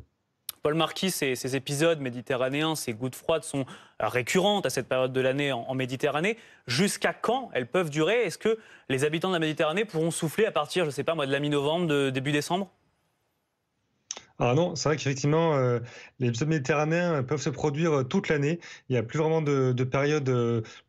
Paul Marquis, ces épisodes méditerranéens, ces gouttes froides sont récurrentes à cette période de l'année en Méditerranée. Jusqu'à quand elles peuvent durer? Est-ce que les habitants de la Méditerranée pourront souffler à partir, je ne sais pas moi, de la mi-novembre, de début décembre? Alors non, c'est vrai qu'effectivement, les épisodes méditerranéens peuvent se produire toute l'année. Il n'y a plus vraiment de période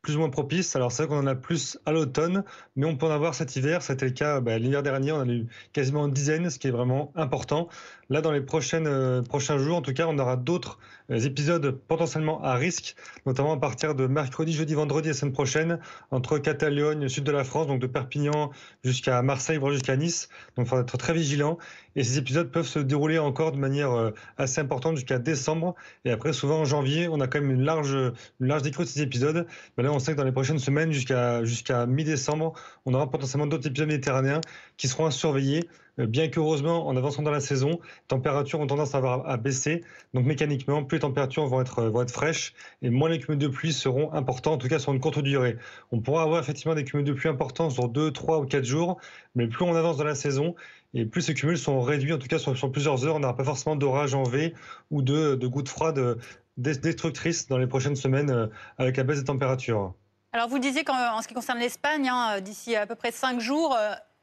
plus ou moins propice. Alors c'est vrai qu'on en a plus à l'automne, mais on peut en avoir cet hiver. C'était le cas l'hiver dernier, on en a eu quasiment une dizaine, ce qui est vraiment important. Là, dans les prochains jours, en tout cas, on aura d'autres épisodes potentiellement à risque, notamment à partir de mercredi, jeudi, vendredi la semaine prochaine, entre Catalogne, sud de la France, donc de Perpignan jusqu'à Marseille, voire jusqu'à Nice. Donc il faudra être très vigilant. Et ces épisodes peuvent se dérouler encore de manière assez importante jusqu'à décembre. Et après, souvent en janvier, on a quand même une large décrue de ces épisodes. Mais là, on sait que dans les prochaines semaines, jusqu'à mi-décembre, on aura potentiellement d'autres épisodes méditerranéens qui seront à surveiller. bien qu'heureusement, en avançant dans la saison, les températures ont tendance à baisser. Donc mécaniquement, plus les températures vont être fraîches et moins les cumuls de pluie seront importants, en tout cas sur une courte durée. On pourra avoir effectivement des cumuls de pluie importants sur 2, 3 ou 4 jours, mais plus on avance dans la saison, et plus ces cumuls sont réduits, en tout cas sur plusieurs heures. On n'aura pas forcément d'orage en V ou de gouttes froides destructrices dans les prochaines semaines avec la baisse des températures. Alors vous disiez qu'en ce qui concerne l'Espagne, d'ici à peu près 5 jours,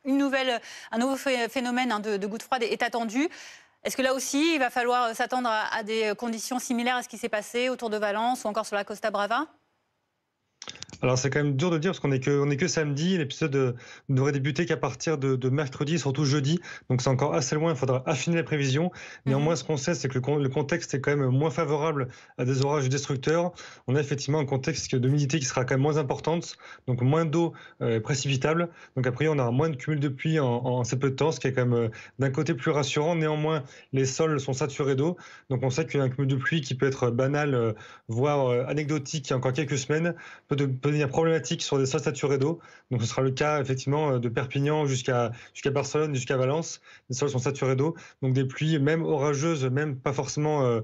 un nouveau phénomène de gouttes froides est attendu. Est-ce que là aussi, il va falloir s'attendre à des conditions similaires à ce qui s'est passé autour de Valence ou encore sur la Costa Brava ? Alors c'est quand même dur de dire parce qu'on est que samedi, l'épisode ne devrait débuter qu'à partir de mercredi, surtout jeudi, donc c'est encore assez loin, il faudra affiner les prévisions. Néanmoins, ce qu'on sait, c'est que le contexte est quand même moins favorable à des orages destructeurs. On a effectivement un contexte d'humidité qui sera quand même moins importante, donc moins d'eau précipitable. Donc après, on aura moins de cumul de pluie en assez peu de temps, ce qui est quand même d'un côté plus rassurant. Néanmoins, les sols sont saturés d'eau, donc on sait qu'un cumul de pluie qui peut être banal, voire anecdotique il y a encore quelques semaines, peut devenir problématique sur des sols saturés d'eau. Donc ce sera le cas effectivement de Perpignan jusqu'à Barcelone, jusqu'à Valence. Les sols sont saturés d'eau. Donc des pluies, même orageuses, même pas forcément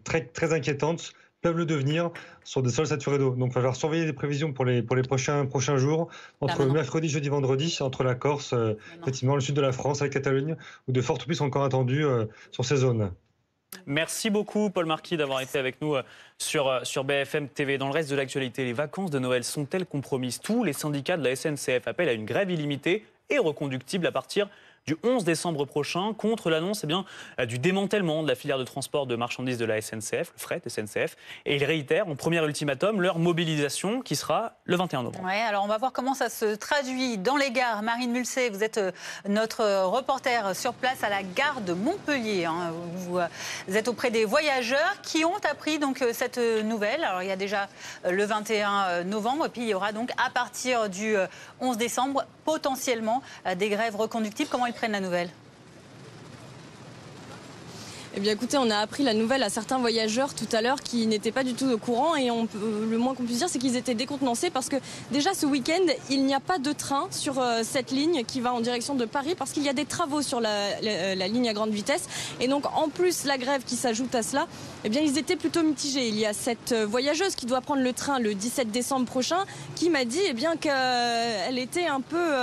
très inquiétantes, peuvent le devenir sur des sols saturés d'eau. Donc il va falloir surveiller les prévisions pour les prochains jours, entre mercredi, jeudi, vendredi, entre la Corse, effectivement le sud de la France, la Catalogne, où de fortes pluies sont encore attendues sur ces zones. Merci beaucoup Paul Marquis d'avoir été avec nous sur BFM TV. Dans le reste de l'actualité, les vacances de Noël sont-elles compromises ? Tous les syndicats de la SNCF appellent à une grève illimitée et reconductible à partir du 11 décembre prochain, contre l'annonce du démantèlement de la filière de transport de marchandises de la SNCF, le fret SNCF. Et ils réitèrent en premier ultimatum leur mobilisation qui sera le 21 novembre. Ouais, alors on va voir comment ça se traduit dans les gares. Marine Mulset, vous êtes notre reporter sur place à la gare de Montpellier. Vous êtes auprès des voyageurs qui ont appris donc cette nouvelle. Alors il y a déjà le 21 novembre et puis il y aura donc à partir du 11 décembre potentiellement des grèves reconductibles. Comment ils prennent la nouvelle ? Eh bien écoutez, on a appris la nouvelle à certains voyageurs tout à l'heure qui n'étaient pas du tout au courant et le moins qu'on puisse dire c'est qu'ils étaient décontenancés parce que déjà ce week-end il n'y a pas de train sur cette ligne qui va en direction de Paris parce qu'il y a des travaux sur la ligne à grande vitesse et donc en plus la grève qui s'ajoute à cela, eh bien ils étaient plutôt mitigés. Il y a cette voyageuse qui doit prendre le train le 17 décembre prochain qui m'a dit qu'elle était un peu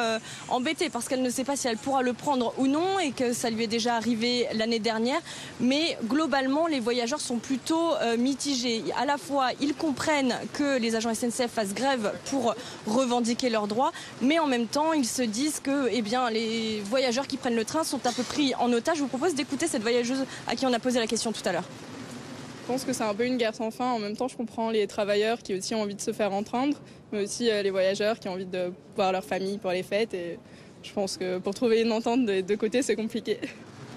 embêtée parce qu'elle ne sait pas si elle pourra le prendre ou non et que ça lui est déjà arrivé l'année dernière. Mais globalement, les voyageurs sont plutôt mitigés. À la fois, ils comprennent que les agents SNCF fassent grève pour revendiquer leurs droits, mais en même temps, ils se disent que les voyageurs qui prennent le train sont un peu pris en otage. Je vous propose d'écouter cette voyageuse à qui on a posé la question tout à l'heure. Je pense que c'est un peu une guerre sans fin. En même temps, je comprends les travailleurs qui aussi ont envie de se faire entendre, mais aussi les voyageurs qui ont envie de voir leur famille pour les fêtes. Et je pense que pour trouver une entente des deux côtés, c'est compliqué.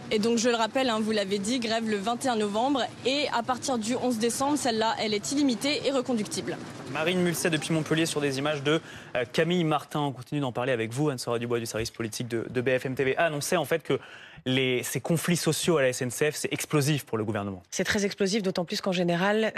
Et donc je le rappelle, vous l'avez dit, grève le 21 novembre et à partir du 11 décembre, celle-là, elle est illimitée et reconductible. Marine Mulset depuis Montpellier sur des images de Camille Martin. On continue d'en parler avec vous, Anne-Sora Dubois du service politique de BFM TV. A annoncé en fait que ces conflits sociaux à la SNCF, c'est explosif pour le gouvernement. C'est très explosif, d'autant plus qu'en général,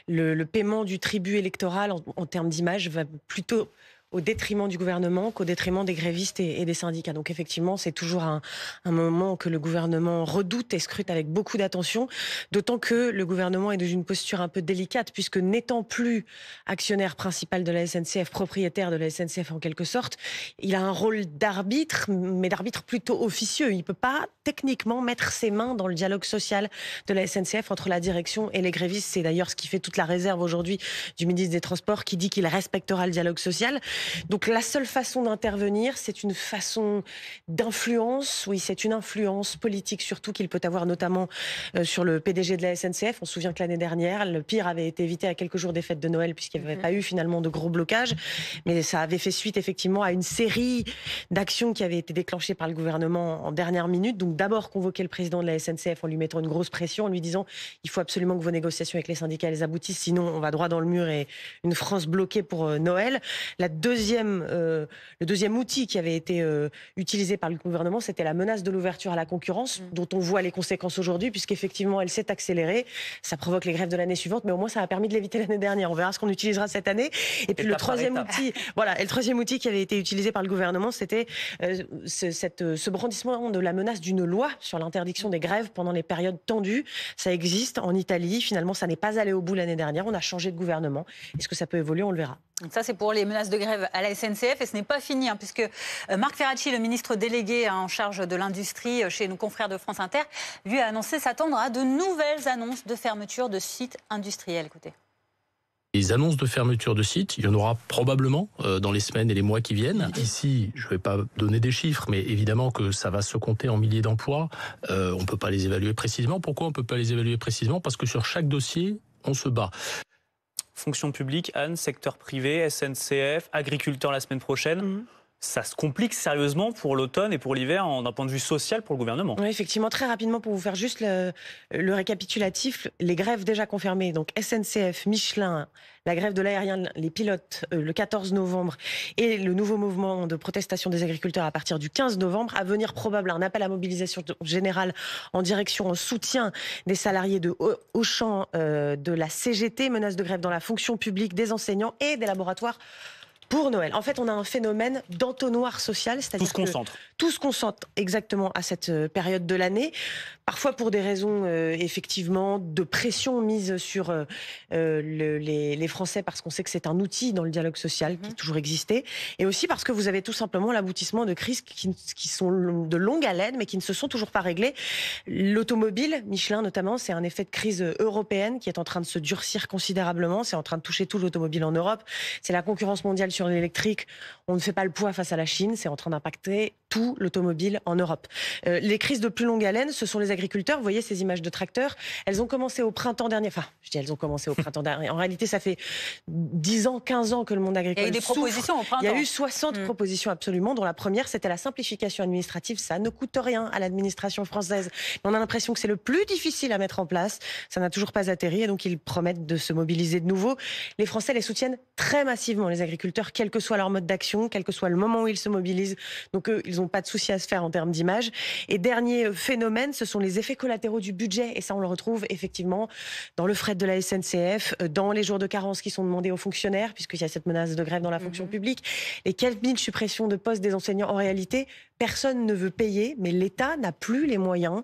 le paiement du tribut électoral en termes d'image va plutôt au détriment du gouvernement qu'au détriment des grévistes et des syndicats. Donc effectivement, c'est toujours un moment que le gouvernement redoute et scrute avec beaucoup d'attention, d'autant que le gouvernement est dans une posture un peu délicate, puisque n'étant plus actionnaire principal de la SNCF, propriétaire de la SNCF en quelque sorte, il a un rôle d'arbitre, mais d'arbitre plutôt officieux. Il ne peut pas techniquement mettre ses mains dans le dialogue social de la SNCF entre la direction et les grévistes. C'est d'ailleurs ce qui fait toute la réserve aujourd'hui du ministre des Transports qui dit qu'il respectera le dialogue social. Donc la seule façon d'intervenir, c'est une façon d'influence. Oui, c'est une influence politique surtout qu'il peut avoir notamment sur le PDG de la SNCF. On se souvient que l'année dernière, le pire avait été évité à quelques jours des fêtes de Noël puisqu'il n'y avait pas eu finalement de gros blocages. Mais ça avait fait suite effectivement à une série d'actions qui avaient été déclenchées par le gouvernement en dernière minute. Donc d'abord convoquer le président de la SNCF en lui mettant une grosse pression, en lui disant il faut absolument que vos négociations avec les syndicats les aboutissent, sinon on va droit dans le mur et une France bloquée pour Noël. La deuxième outil qui avait été utilisé par le gouvernement, c'était la menace de l'ouverture à la concurrence, dont on voit les conséquences aujourd'hui, puisqu'effectivement, elle s'est accélérée. Ça provoque les grèves de l'année suivante, mais au moins, ça a permis de l'éviter l'année dernière. On verra ce qu'on utilisera cette année. Et puis le troisième outil qui avait été utilisé par le gouvernement, c'était ce brandissement de la menace d'une loi sur l'interdiction des grèves pendant les périodes tendues. Ça existe en Italie. Finalement, ça n'est pas allé au bout l'année dernière. On a changé de gouvernement. Est-ce que ça peut évoluer? On le verra. Ça, c'est pour les menaces de grève à la SNCF. Et ce n'est pas fini, puisque Marc Ferracci, le ministre délégué en charge de l'industrie chez nos confrères de France Inter, lui a annoncé s'attendre à de nouvelles annonces de fermeture de sites industriels. Écoutez. Les annonces de fermeture de sites, il y en aura probablement dans les semaines et les mois qui viennent. Ici, je ne vais pas donner des chiffres, mais évidemment que ça va se compter en milliers d'emplois. On ne peut pas les évaluer précisément. Pourquoi on ne peut pas les évaluer précisément? Parce que sur chaque dossier, on se bat. Fonction publique, Anne, secteur privé, SNCF, agriculteurs la semaine prochaine. Ça se complique sérieusement pour l'automne et pour l'hiver d'un point de vue social pour le gouvernement. Oui, effectivement, très rapidement pour vous faire juste le récapitulatif, les grèves déjà confirmées, donc SNCF, Michelin, la grève de l'aérien, les pilotes le 14 novembre et le nouveau mouvement de protestation des agriculteurs à partir du 15 novembre. À venir probable un appel à mobilisation générale en soutien des salariés de Auchan, de la CGT, menace de grève dans la fonction publique, des enseignants et des laboratoires pour Noël. En fait, on a un phénomène d'entonnoir social, c'est-à-dire que tout se concentre exactement à cette période de l'année, parfois pour des raisons effectivement de pression mise sur les Français, parce qu'on sait que c'est un outil dans le dialogue social qui a toujours existé, et aussi parce que vous avez tout simplement l'aboutissement de crises qui sont de longue haleine, mais qui ne se sont toujours pas réglées. L'automobile, Michelin notamment, c'est un effet de crise européenne qui est en train de se durcir considérablement, c'est en train de toucher tout l'automobile en Europe, c'est la concurrence mondiale sur l'électrique, on ne fait pas le poids face à la Chine, c'est en train d'impacter tout l'automobile en Europe. Les crises de plus longue haleine, ce sont les agriculteurs. Vous voyez ces images de tracteurs, elles ont commencé au printemps dernier. Enfin, je dis elles ont commencé au printemps dernier. En réalité, ça fait 10 ans, 15 ans que le monde agricole souffre. Il y a eu des propositions au printemps. Il y a eu 60 propositions absolument, dont la première, c'était la simplification administrative. Ça ne coûte rien à l'administration française. On a l'impression que c'est le plus difficile à mettre en place. Ça n'a toujours pas atterri et donc ils promettent de se mobiliser de nouveau. Les Français les soutiennent très massivement, les agriculteurs, quel que soit leur mode d'action, quel que soit le moment où ils se mobilisent. Donc eux, ils n'ont pas de souci à se faire en termes d'image. Et dernier phénomène, ce sont les effets collatéraux du budget. Et ça, on le retrouve effectivement dans le fret de la SNCF, dans les jours de carence qui sont demandés aux fonctionnaires, puisqu'il y a cette menace de grève dans la fonction publique. Les 4000 suppressions de postes des enseignants, en réalité, personne ne veut payer, mais l'État n'a plus les moyens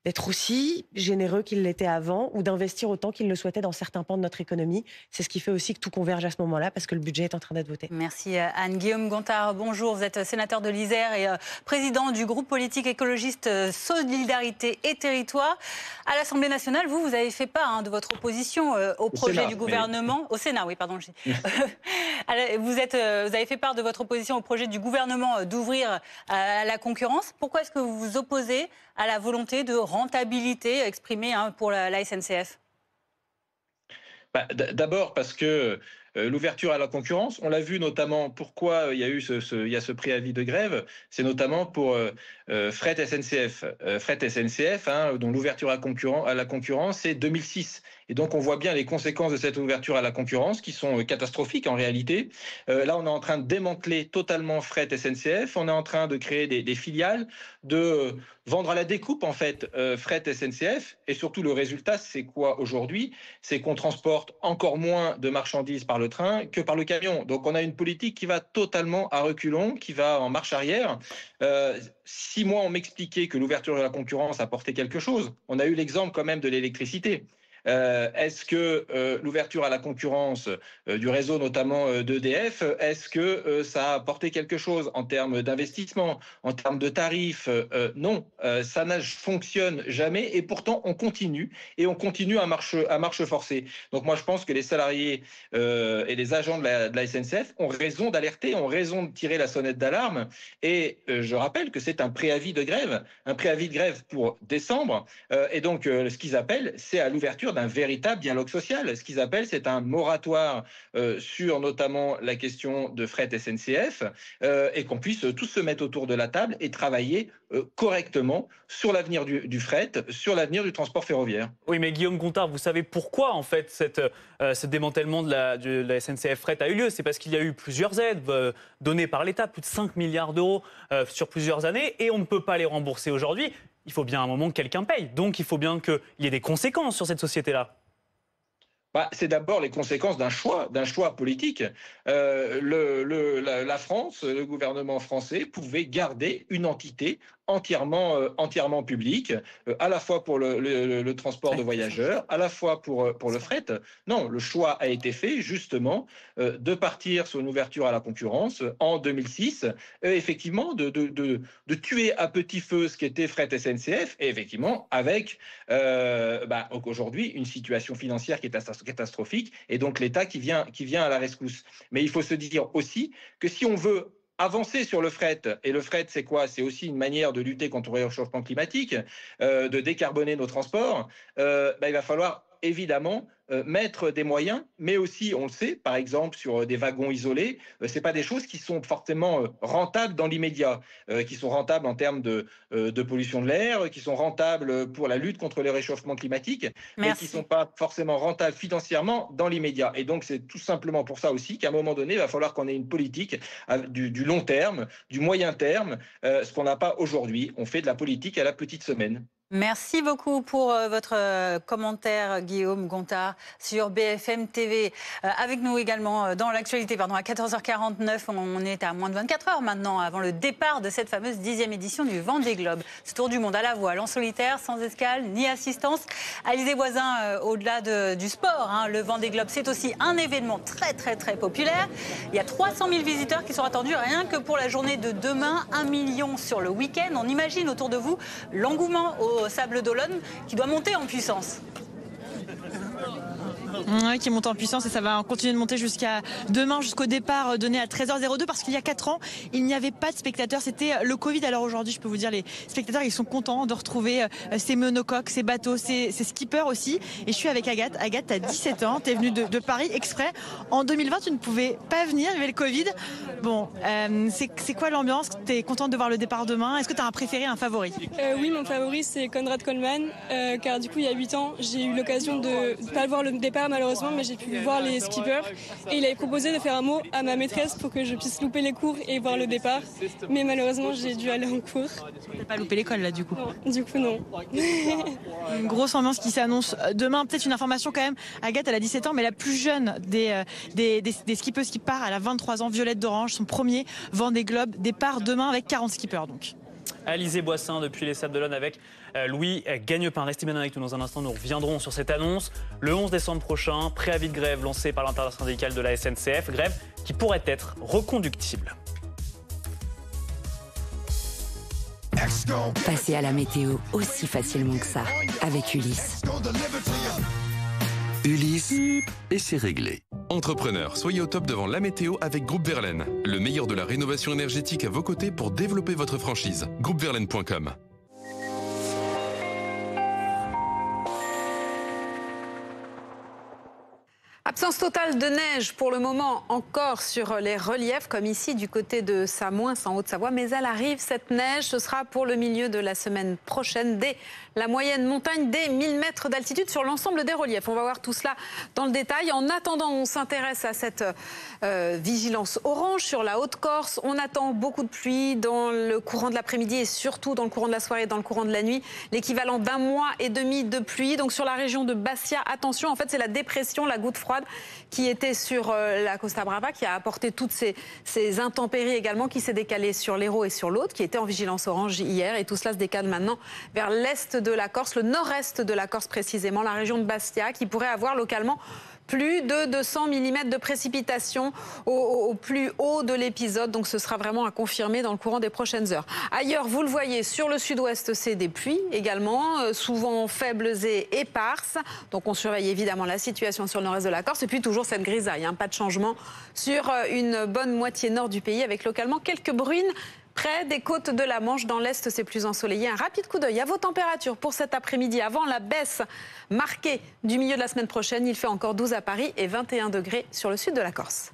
d'être aussi généreux qu'il l'était avant ou d'investir autant qu'il le souhaitait dans certains pans de notre économie. C'est ce qui fait aussi que tout converge à ce moment-là parce que le budget est en train d'être voté. Merci Anne. Guillaume Gontard, bonjour. Vous êtes sénateur de l'Isère et président du groupe politique écologiste Solidarité et Territoire. À l'Assemblée nationale, vous avez fait part de votre opposition au projet du gouvernement. Au Sénat, oui, pardon. Vous avez fait part de votre opposition au projet du gouvernement d'ouvrir à la concurrence. Pourquoi est-ce que vous vous opposez à la volonté de rentabilité exprimée pour la SNCF? D'abord parce que l'ouverture à la concurrence, on l'a vu notamment pourquoi il y a eu ce préavis de grève, c'est notamment pour Fret SNCF. Fret SNCF, dont l'ouverture à la concurrence, c'est 2006. Et donc, on voit bien les conséquences de cette ouverture à la concurrence qui sont catastrophiques en réalité. Là, on est en train de démanteler totalement Fret SNCF. On est en train de créer des filiales, de vendre à la découpe, en fait, Fret SNCF. Et surtout, le résultat, c'est quoi aujourd'hui? C'est qu'on transporte encore moins de marchandises par le train que par le camion. Donc, on a une politique qui va totalement à reculons, qui va en marche arrière. 6 mois, on m'expliquait que l'ouverture à la concurrence apportait quelque chose. On a eu l'exemple quand même de l'électricité. Est-ce que l'ouverture à la concurrence du réseau, notamment d'EDF, est-ce que ça a apporté quelque chose en termes d'investissement, en termes de tarifs? Non, ça ne fonctionne jamais et pourtant on continue à marche forcée. Donc moi je pense que les salariés et les agents de la SNCF ont raison d'alerter, ont raison de tirer la sonnette d'alarme et je rappelle que c'est un préavis de grève pour décembre et donc ce qu'ils appellent, c'est à l'ouverture l'ouverture d'un véritable dialogue social. Ce qu'ils appellent, c'est un moratoire sur notamment la question de fret SNCF et qu'on puisse tous se mettre autour de la table et travailler correctement sur l'avenir du fret, sur l'avenir du transport ferroviaire. Oui, mais Guillaume Gontard, vous savez pourquoi en fait ce démantèlement de la SNCF Fret a eu lieu? C'est parce qu'il y a eu plusieurs aides données par l'État, plus de 5 milliards d'euros sur plusieurs années, et on ne peut pas les rembourser aujourd'hui. Il faut bien à un moment que quelqu'un paye. Donc il faut bien qu'il y ait des conséquences sur cette société-là. C'est d'abord les conséquences d'un choix politique. La France, le gouvernement français pouvait garder une entité entièrement publique, à la fois pour le transport de voyageurs, à la fois pour le fret. Non, le choix a été fait justement de partir sur une ouverture à la concurrence en 2006, effectivement de tuer à petit feu ce qu'était fret SNCF, et effectivement avec aujourd'hui une situation financière qui est catastrophique, et donc l'État qui vient à la rescousse. Mais il faut se dire aussi que si on veut avancer sur le fret, et le fret c'est quoi? C'est aussi une manière de lutter contre le réchauffement climatique, de décarboner nos transports. Il va falloir évidemment mettre des moyens, mais aussi, on le sait, par exemple sur des wagons isolés, c'est pas des choses qui sont forcément rentables dans l'immédiat, qui sont rentables en termes de pollution de l'air, qui sont rentables pour la lutte contre le réchauffement climatique, mais qui sont pas forcément rentables financièrement dans l'immédiat. Et donc c'est tout simplement pour ça aussi qu'à un moment donné, il va falloir qu'on ait une politique du long terme, du moyen terme, ce qu'on n'a pas aujourd'hui. On fait de la politique à la petite semaine. Merci beaucoup pour votre commentaire, Guillaume Gontard, sur BFM TV. Avec nous également dans l'actualité, à 14h49, on est à moins de 24 heures maintenant, avant le départ de cette fameuse 10e édition du Vendée Globe. Ce tour du monde à la voile, en solitaire, sans escale, ni assistance. Alizé Voisin, au-delà du sport, le Vendée Globe, c'est aussi un événement très, très, très populaire. Il y a 300 000 visiteurs qui sont attendus rien que pour la journée de demain, 1 million sur le week-end. On imagine autour de vous l'engouement au Sable d'Olonne qui doit monter en puissance. Oui, qui monte en puissance et ça va continuer de monter jusqu'à demain, jusqu'au départ donné à 13h02, parce qu'il y a 4 ans, il n'y avait pas de spectateurs, c'était le Covid. Alors aujourd'hui, je peux vous dire, les spectateurs, ils sont contents de retrouver ces monocoques, ces bateaux, ces skippers aussi. Et je suis avec Agathe. Agathe, tu as 17 ans, tu es venue de Paris exprès. En 2020, tu ne pouvais pas venir, il y avait le Covid. Bon, c'est quoi l'ambiance? Tu es contente de voir le départ demain? Est-ce que tu as un préféré, un favori? Oui, mon favori, c'est Konrad Coleman, car du coup, il y a 8 ans, j'ai eu l'occasion de ne pas voir le départ malheureusement, mais j'ai pu voir les skippers et il avait proposé de faire un mot à ma maîtresse pour que je puisse louper les cours et voir le départ, mais malheureusement j'ai dû aller en cours. T'as pas loupé l'école là du coup? Non, du coup non. Une grosse ambiance qui s'annonce demain. Peut-être une information quand même, Agathe elle a 17 ans, mais la plus jeune des skippeuses qui part, elle a 23 ans, Violette d'Orange, son premier Vendée Globe, départ demain avec 40 skippers donc. Alizé Voisin depuis les Sables d'Olonne avec Louis Gagnepin. Restez bien avec nous dans un instant, nous reviendrons sur cette annonce. Le 11 décembre prochain, préavis de grève lancé par l'intersyndicale de la SNCF, grève qui pourrait être reconductible. Passez à la météo aussi facilement que ça, avec Ulysse. Ulysse, et c'est réglé. Entrepreneurs, soyez au top devant la météo avec Groupe Verlaine. Le meilleur de la rénovation énergétique à vos côtés pour développer votre franchise. Groupeverlaine.com. Absence totale de neige pour le moment encore sur les reliefs, comme ici du côté de Samoins en Haute-Savoie. Mais elle arrive, cette neige, ce sera pour le milieu de la semaine prochaine, dès la moyenne montagne des 1000 mètres d'altitude sur l'ensemble des reliefs. On va voir tout cela dans le détail. En attendant, on s'intéresse à cette vigilance orange sur la Haute-Corse. On attend beaucoup de pluie dans le courant de l'après-midi et surtout dans le courant de la soirée et dans le courant de la nuit. L'équivalent d'1 mois et demi de pluie. Donc sur la région de Bastia, attention, en fait c'est la dépression, la goutte froide qui était sur la Costa Brava, qui a apporté toutes ces intempéries également, qui s'est décalée sur l'Hérault et sur l'Aude, qui était en vigilance orange hier. Et tout cela se décale maintenant vers l'est de la Corse, le nord-est de la Corse précisément, la région de Bastia, qui pourrait avoir localement plus de 200 mm de précipitations au plus haut de l'épisode. Donc ce sera vraiment à confirmer dans le courant des prochaines heures. Ailleurs, vous le voyez, sur le sud-ouest, c'est des pluies également, souvent faibles et éparses. Donc on surveille évidemment la situation sur le nord-est de la Corse. Et puis toujours cette grisaille, pas de changement sur une bonne moitié nord du pays, avec localement quelques bruines Près des côtes de la Manche, dans l'Est, c'est plus ensoleillé. Un rapide coup d'œil à vos températures pour cet après-midi. Avant la baisse marquée du milieu de la semaine prochaine, il fait encore 12 à Paris et 21 degrés sur le sud de la Corse.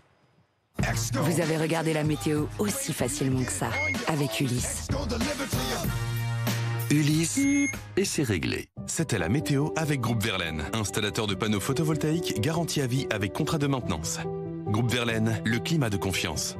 Vous avez regardé la météo aussi facilement que ça avec Ulysse. Ulysse, et c'est réglé. C'était la météo avec Groupe Verlaine, installateur de panneaux photovoltaïques garantie à vie avec contrat de maintenance. Groupe Verlaine, le climat de confiance.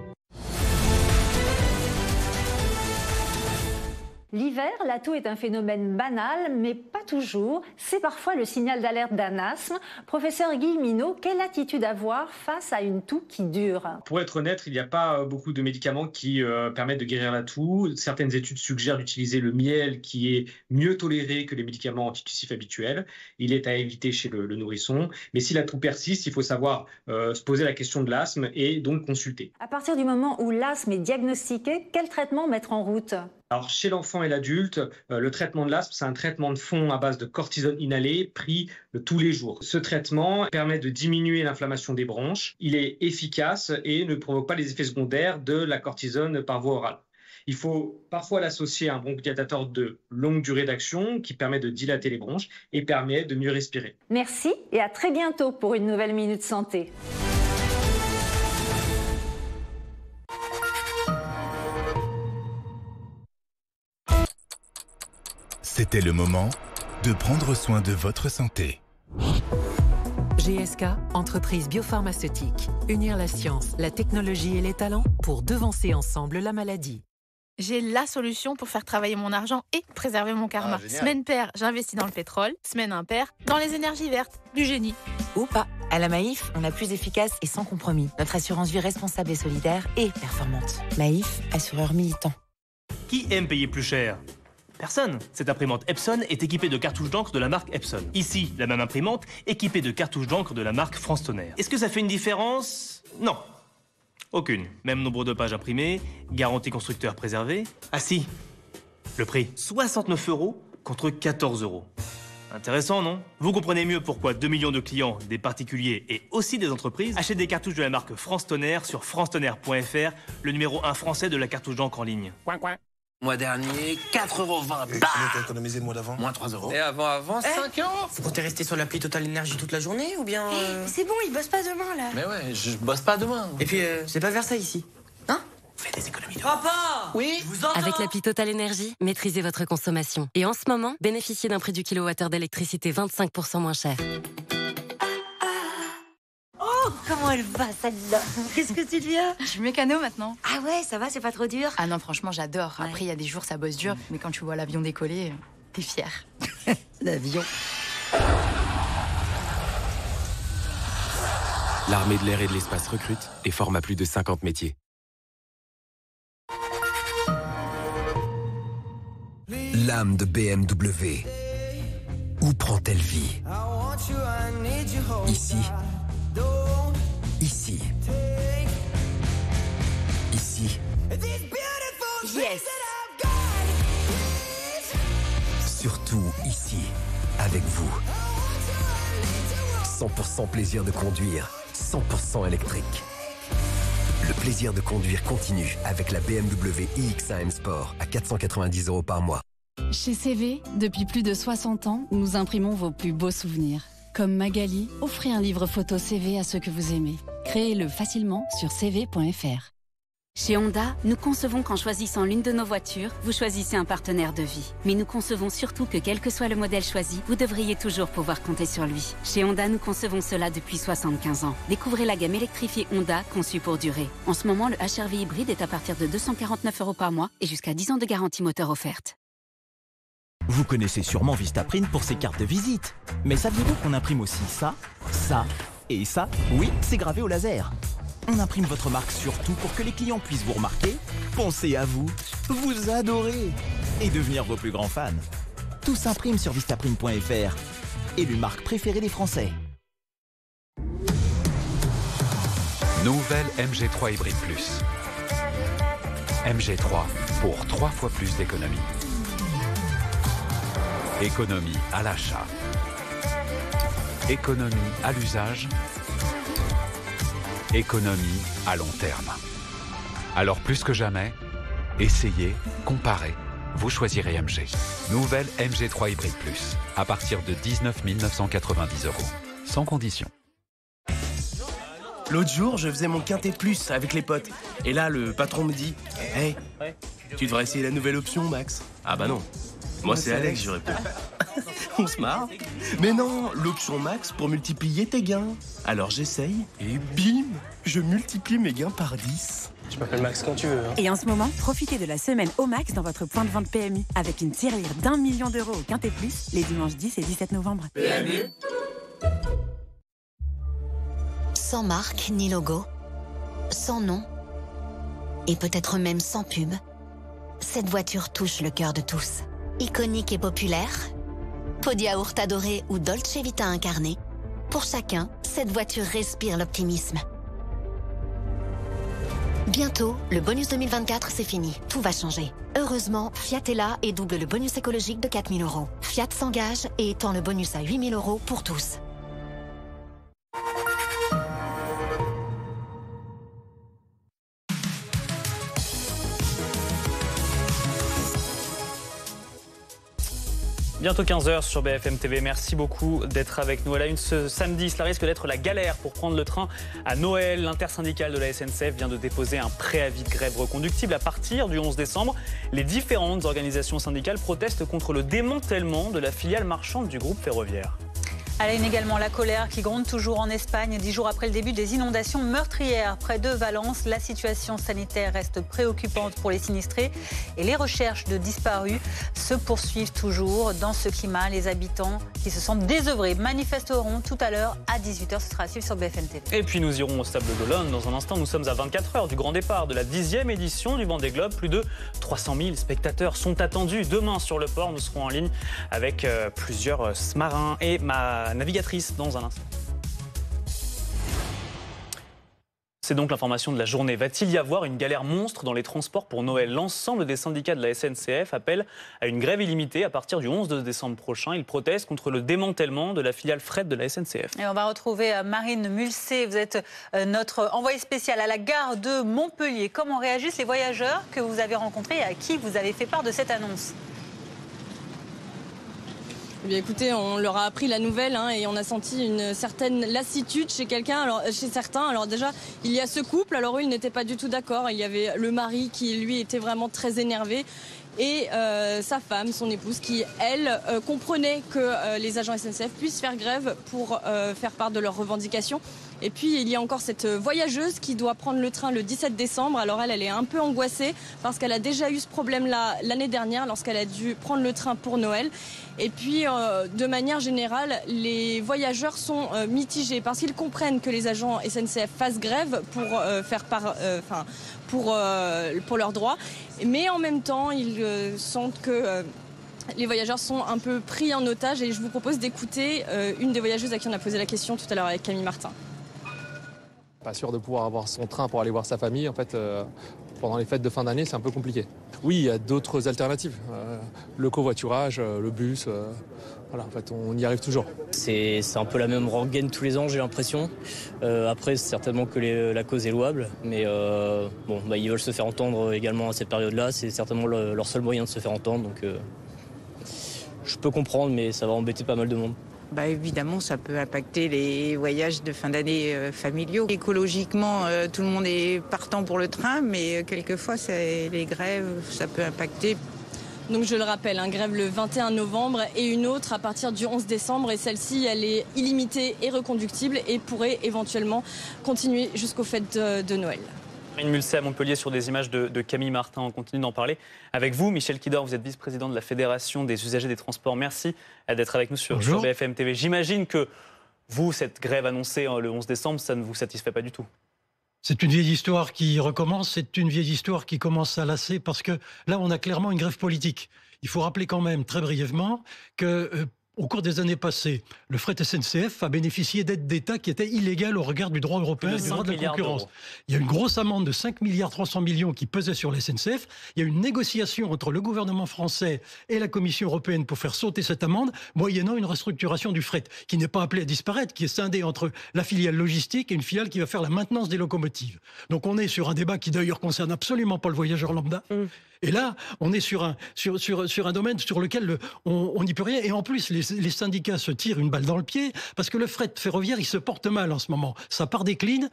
L'hiver, la toux est un phénomène banal, mais pas toujours. C'est parfois le signal d'alerte d'un asthme. Professeur Guy Minot, quelle attitude avoir face à une toux qui dure? Pour être honnête, il n'y a pas beaucoup de médicaments qui permettent de guérir la toux. Certaines études suggèrent d'utiliser le miel qui est mieux toléré que les médicaments antitussifs habituels. Il est à éviter chez le nourrisson. Mais si la toux persiste, il faut savoir se poser la question de l'asthme et donc consulter. À partir du moment où l'asthme est diagnostiqué, quel traitement mettre en route? Alors, chez l'enfant et l'adulte, le traitement de l'asthme, c'est un traitement de fond à base de cortisone inhalé pris tous les jours. Ce traitement permet de diminuer l'inflammation des bronches. Il est efficace et ne provoque pas les effets secondaires de la cortisone par voie orale. Il faut parfois l'associer à un bronchodilatateur de longue durée d'action qui permet de dilater les bronches et permet de mieux respirer. Merci et à très bientôt pour une nouvelle Minute Santé. C'était le moment de prendre soin de votre santé. GSK, entreprise biopharmaceutique. Unir la science, la technologie et les talents pour devancer ensemble la maladie. J'ai la solution pour faire travailler mon argent et préserver mon karma. Semaine paire, j'investis dans le pétrole. Semaine impaire, dans les énergies vertes. Du génie. Ou pas. À la Maïf, on a plus efficace et sans compromis. Notre assurance vie responsable et solidaire et performante. Maïf, assureur militant. Qui aime payer plus cher ? Personne. Cette imprimante Epson est équipée de cartouches d'encre de la marque Epson. Ici, la même imprimante équipée de cartouches d'encre de la marque France Tonnerre. Est-ce que ça fait une différence? Non. Aucune. Même nombre de pages imprimées, garantie constructeur préservée. Ah si. Le prix, 69 € contre 14 €. Intéressant, non? Vous comprenez mieux pourquoi 2 millions de clients, des particuliers et aussi des entreprises, achètent des cartouches de la marque France Tonnerre sur francetonnerre.fr, le numéro 1 français de la cartouche d'encre en ligne. Coin, coin. Mois dernier, 4,20 €. Bah t'as économisé le mois d'avant? Moins 3 €. Et avant, 5 €. Faut t'es resté sur l'appli Total Énergie toute la journée ou bien C'est bon, il bosse pas demain là. Mais ouais, je bosse pas demain. Et puis, c'est pas Versailles ici. Hein? Fais des économies de... Papa! Oui, je vous entends. Avec l'appli Total Énergie, maîtrisez votre consommation. Et en ce moment, bénéficiez d'un prix du kilowattheure d'électricité 25% moins cher. Oh, comment elle va celle-là? Qu'est-ce que tu deviens? Je suis mécano maintenant. Ah ouais, ça va, c'est pas trop dur? Ah non, franchement, j'adore. Ouais. Après, il y a des jours, ça bosse dur. Mais quand tu vois l'avion décoller, t'es fier. L'avion. L'armée de l'air et de l'espace recrute et forme à plus de 50 métiers. L'âme de BMW. Où prend-elle vie? Ici. Ici. Ici. Yes. Surtout ici, avec vous. 100% plaisir de conduire, 100% électrique. Le plaisir de conduire continue avec la BMW iX1 M Sport à 490 € par mois. Chez CV, depuis plus de 60 ans, nous imprimons vos plus beaux souvenirs. Comme Magali, offrez un livre photo CV à ceux que vous aimez. Créez-le facilement sur cv.fr. Chez Honda, nous concevons qu'en choisissant l'une de nos voitures, vous choisissez un partenaire de vie. Mais nous concevons surtout que quel que soit le modèle choisi, vous devriez toujours pouvoir compter sur lui. Chez Honda, nous concevons cela depuis 75 ans. Découvrez la gamme électrifiée Honda conçue pour durer. En ce moment, le HR-V hybride est à partir de 249 € par mois et jusqu'à 10 ans de garantie moteur offerte. Vous connaissez sûrement Vistaprint pour ses cartes de visite. Mais saviez-vous qu'on imprime aussi ça, ça et ça? Oui, c'est gravé au laser. On imprime votre marque surtout pour que les clients puissent vous remarquer, penser à vous, vous adorer et devenir vos plus grands fans. Tout s'imprime sur Vistaprint.fr. Élue marque préférée des Français. Nouvelle MG3 Hybride Plus. MG3 pour 3 fois plus d'économie. Économie à l'achat. Économie à l'usage. Économie à long terme. Alors plus que jamais, Essayez, comparez. Vous choisirez MG. Nouvelle MG3 Hybrid Plus. À partir de 19 990 €. Sans condition. L'autre jour, je faisais mon quintet plus avec les potes. Et là, le patron me dit « Hey, tu devrais essayer la nouvelle option, Max. » Ah bah non. Moi, c'est Alex, je réponds. On se marre. Mais non, l'option Max pour multiplier tes gains. Alors j'essaye et bim, je multiplie mes gains par 10. Tu m'appelles Max quand tu veux. Hein. Et en ce moment, profitez de la semaine au max dans votre point de vente PMU avec une tirelire d'1 million € au Quintet Plus les dimanches 10 et 17 novembre. PMU. Sans marque ni logo, sans nom, et peut-être même sans pub, cette voiture touche le cœur de tous. Iconique et populaire, pot de yaourt adoré ou Dolce Vita incarné, pour chacun, cette voiture respire l'optimisme. Bientôt, le bonus 2024, c'est fini. Tout va changer. Heureusement, Fiat est là et double le bonus écologique de 4 000 €. Fiat s'engage et étend le bonus à 8 000 € pour tous. Bientôt 15h sur BFM TV. Merci beaucoup d'être avec nous à la une ce samedi. Cela risque d'être la galère pour prendre le train à Noël. L'intersyndicale de la SNCF vient de déposer un préavis de grève reconductible à partir du 11 décembre. Les différentes organisations syndicales protestent contre le démantèlement de la filiale marchande du groupe ferroviaire. À la une également, la colère qui gronde toujours en Espagne. 10 jours après le début des inondations meurtrières près de Valence, la situation sanitaire reste préoccupante pour les sinistrés et les recherches de disparus se poursuivent toujours. Dans ce climat, les habitants qui se sentent désœuvrés manifesteront tout à l'heure à 18h. Ce sera à suivre sur BFM TV. Et puis nous irons au Sable d'Olonne dans un instant. Nous sommes à 24 heures du grand départ de la 10e édition du Vendée Globe. Plus de 300 000 spectateurs sont attendus. Demain sur le port, nous serons en ligne avec plusieurs marins et ma navigatrice dans un instant. C'est donc l'information de la journée. Va-t-il y avoir une galère monstre dans les transports pour Noël? L'ensemble des syndicats de la SNCF appellent à une grève illimitée à partir du 11 décembre prochain. Ils protestent contre le démantèlement de la filiale fret de la SNCF. Et on va retrouver Marine Mulsé. Vous êtes notre envoyée spéciale à la gare de Montpellier. Comment réagissent les voyageurs que vous avez rencontrés et à qui vous avez fait part de cette annonce? Eh bien, écoutez, on leur a appris la nouvelle et on a senti une certaine lassitude chez certains. Alors déjà, il y a ce couple. Alors eux, ils n'étaient pas du tout d'accord. Il y avait le mari qui, lui, était vraiment très énervé. Et sa femme, son épouse, qui, elle, comprenait que les agents SNCF puissent faire grève pour faire part de leurs revendications. Et puis, il y a encore cette voyageuse qui doit prendre le train le 17 décembre. Alors elle est un peu angoissée parce qu'elle a déjà eu ce problème-là l'année dernière lorsqu'elle a dû prendre le train pour Noël. Et puis, de manière générale, les voyageurs sont mitigés parce qu'ils comprennent que les agents SNCF fassent grève pour faire part, pour leurs droits. Mais en même temps, ils sentent que les voyageurs sont un peu pris en otage. Et je vous propose d'écouter une des voyageuses à qui on a posé la question tout à l'heure avec Camille Martin. Pas sûr de pouvoir avoir son train pour aller voir sa famille. En fait, pendant les fêtes de fin d'année, c'est un peu compliqué. Oui, il y a d'autres alternatives. Le covoiturage, le bus, voilà, en fait, on y arrive toujours. C'est un peu la même rengaine tous les ans, j'ai l'impression. Après, certainement que la cause est louable, mais ils veulent se faire entendre également à cette période-là. C'est certainement leur seul moyen de se faire entendre, donc je peux comprendre, mais ça va embêter pas mal de monde. Évidemment, ça peut impacter les voyages de fin d'année familiaux. Écologiquement, tout le monde est partant pour le train, mais quelquefois, les grèves, ça peut impacter. Donc je le rappelle, grève le 21 novembre et une autre à partir du 11 décembre. Et celle-ci, elle est illimitée et reconductible et pourrait éventuellement continuer jusqu'aux fêtes de Noël. Marine Mulsé à Montpellier sur des images de Camille Martin. On continue d'en parler avec vous. Michel Kidor, vous êtes vice-président de la Fédération des usagers des transports. Merci d'être avec nous sur BFM TV. J'imagine que vous, cette grève annoncée le 11 décembre, ça ne vous satisfait pas du tout. C'est une vieille histoire qui recommence, c'est une vieille histoire qui commence à lasser parce que là, on a clairement une grève politique. Il faut rappeler quand même très brièvement que Au cours des années passées, le fret SNCF a bénéficié d'aides d'État qui étaient illégales au regard du droit européen et du droit de la concurrence. Il y a une grosse amende de 5,3 milliards qui pesait sur la SNCF. Il y a une négociation entre le gouvernement français et la Commission européenne pour faire sauter cette amende, moyennant une restructuration du fret, qui n'est pas appelée à disparaître, qui est scindée entre la filiale logistique et une filiale qui va faire la maintenance des locomotives. Donc on est sur un débat qui d'ailleurs concerne absolument pas le voyageur lambda. Et là, on est sur un domaine sur lequel on n'y peut rien. Et en plus, les syndicats se tirent une balle dans le pied parce que le fret ferroviaire, il se porte mal en ce moment. Ça part décline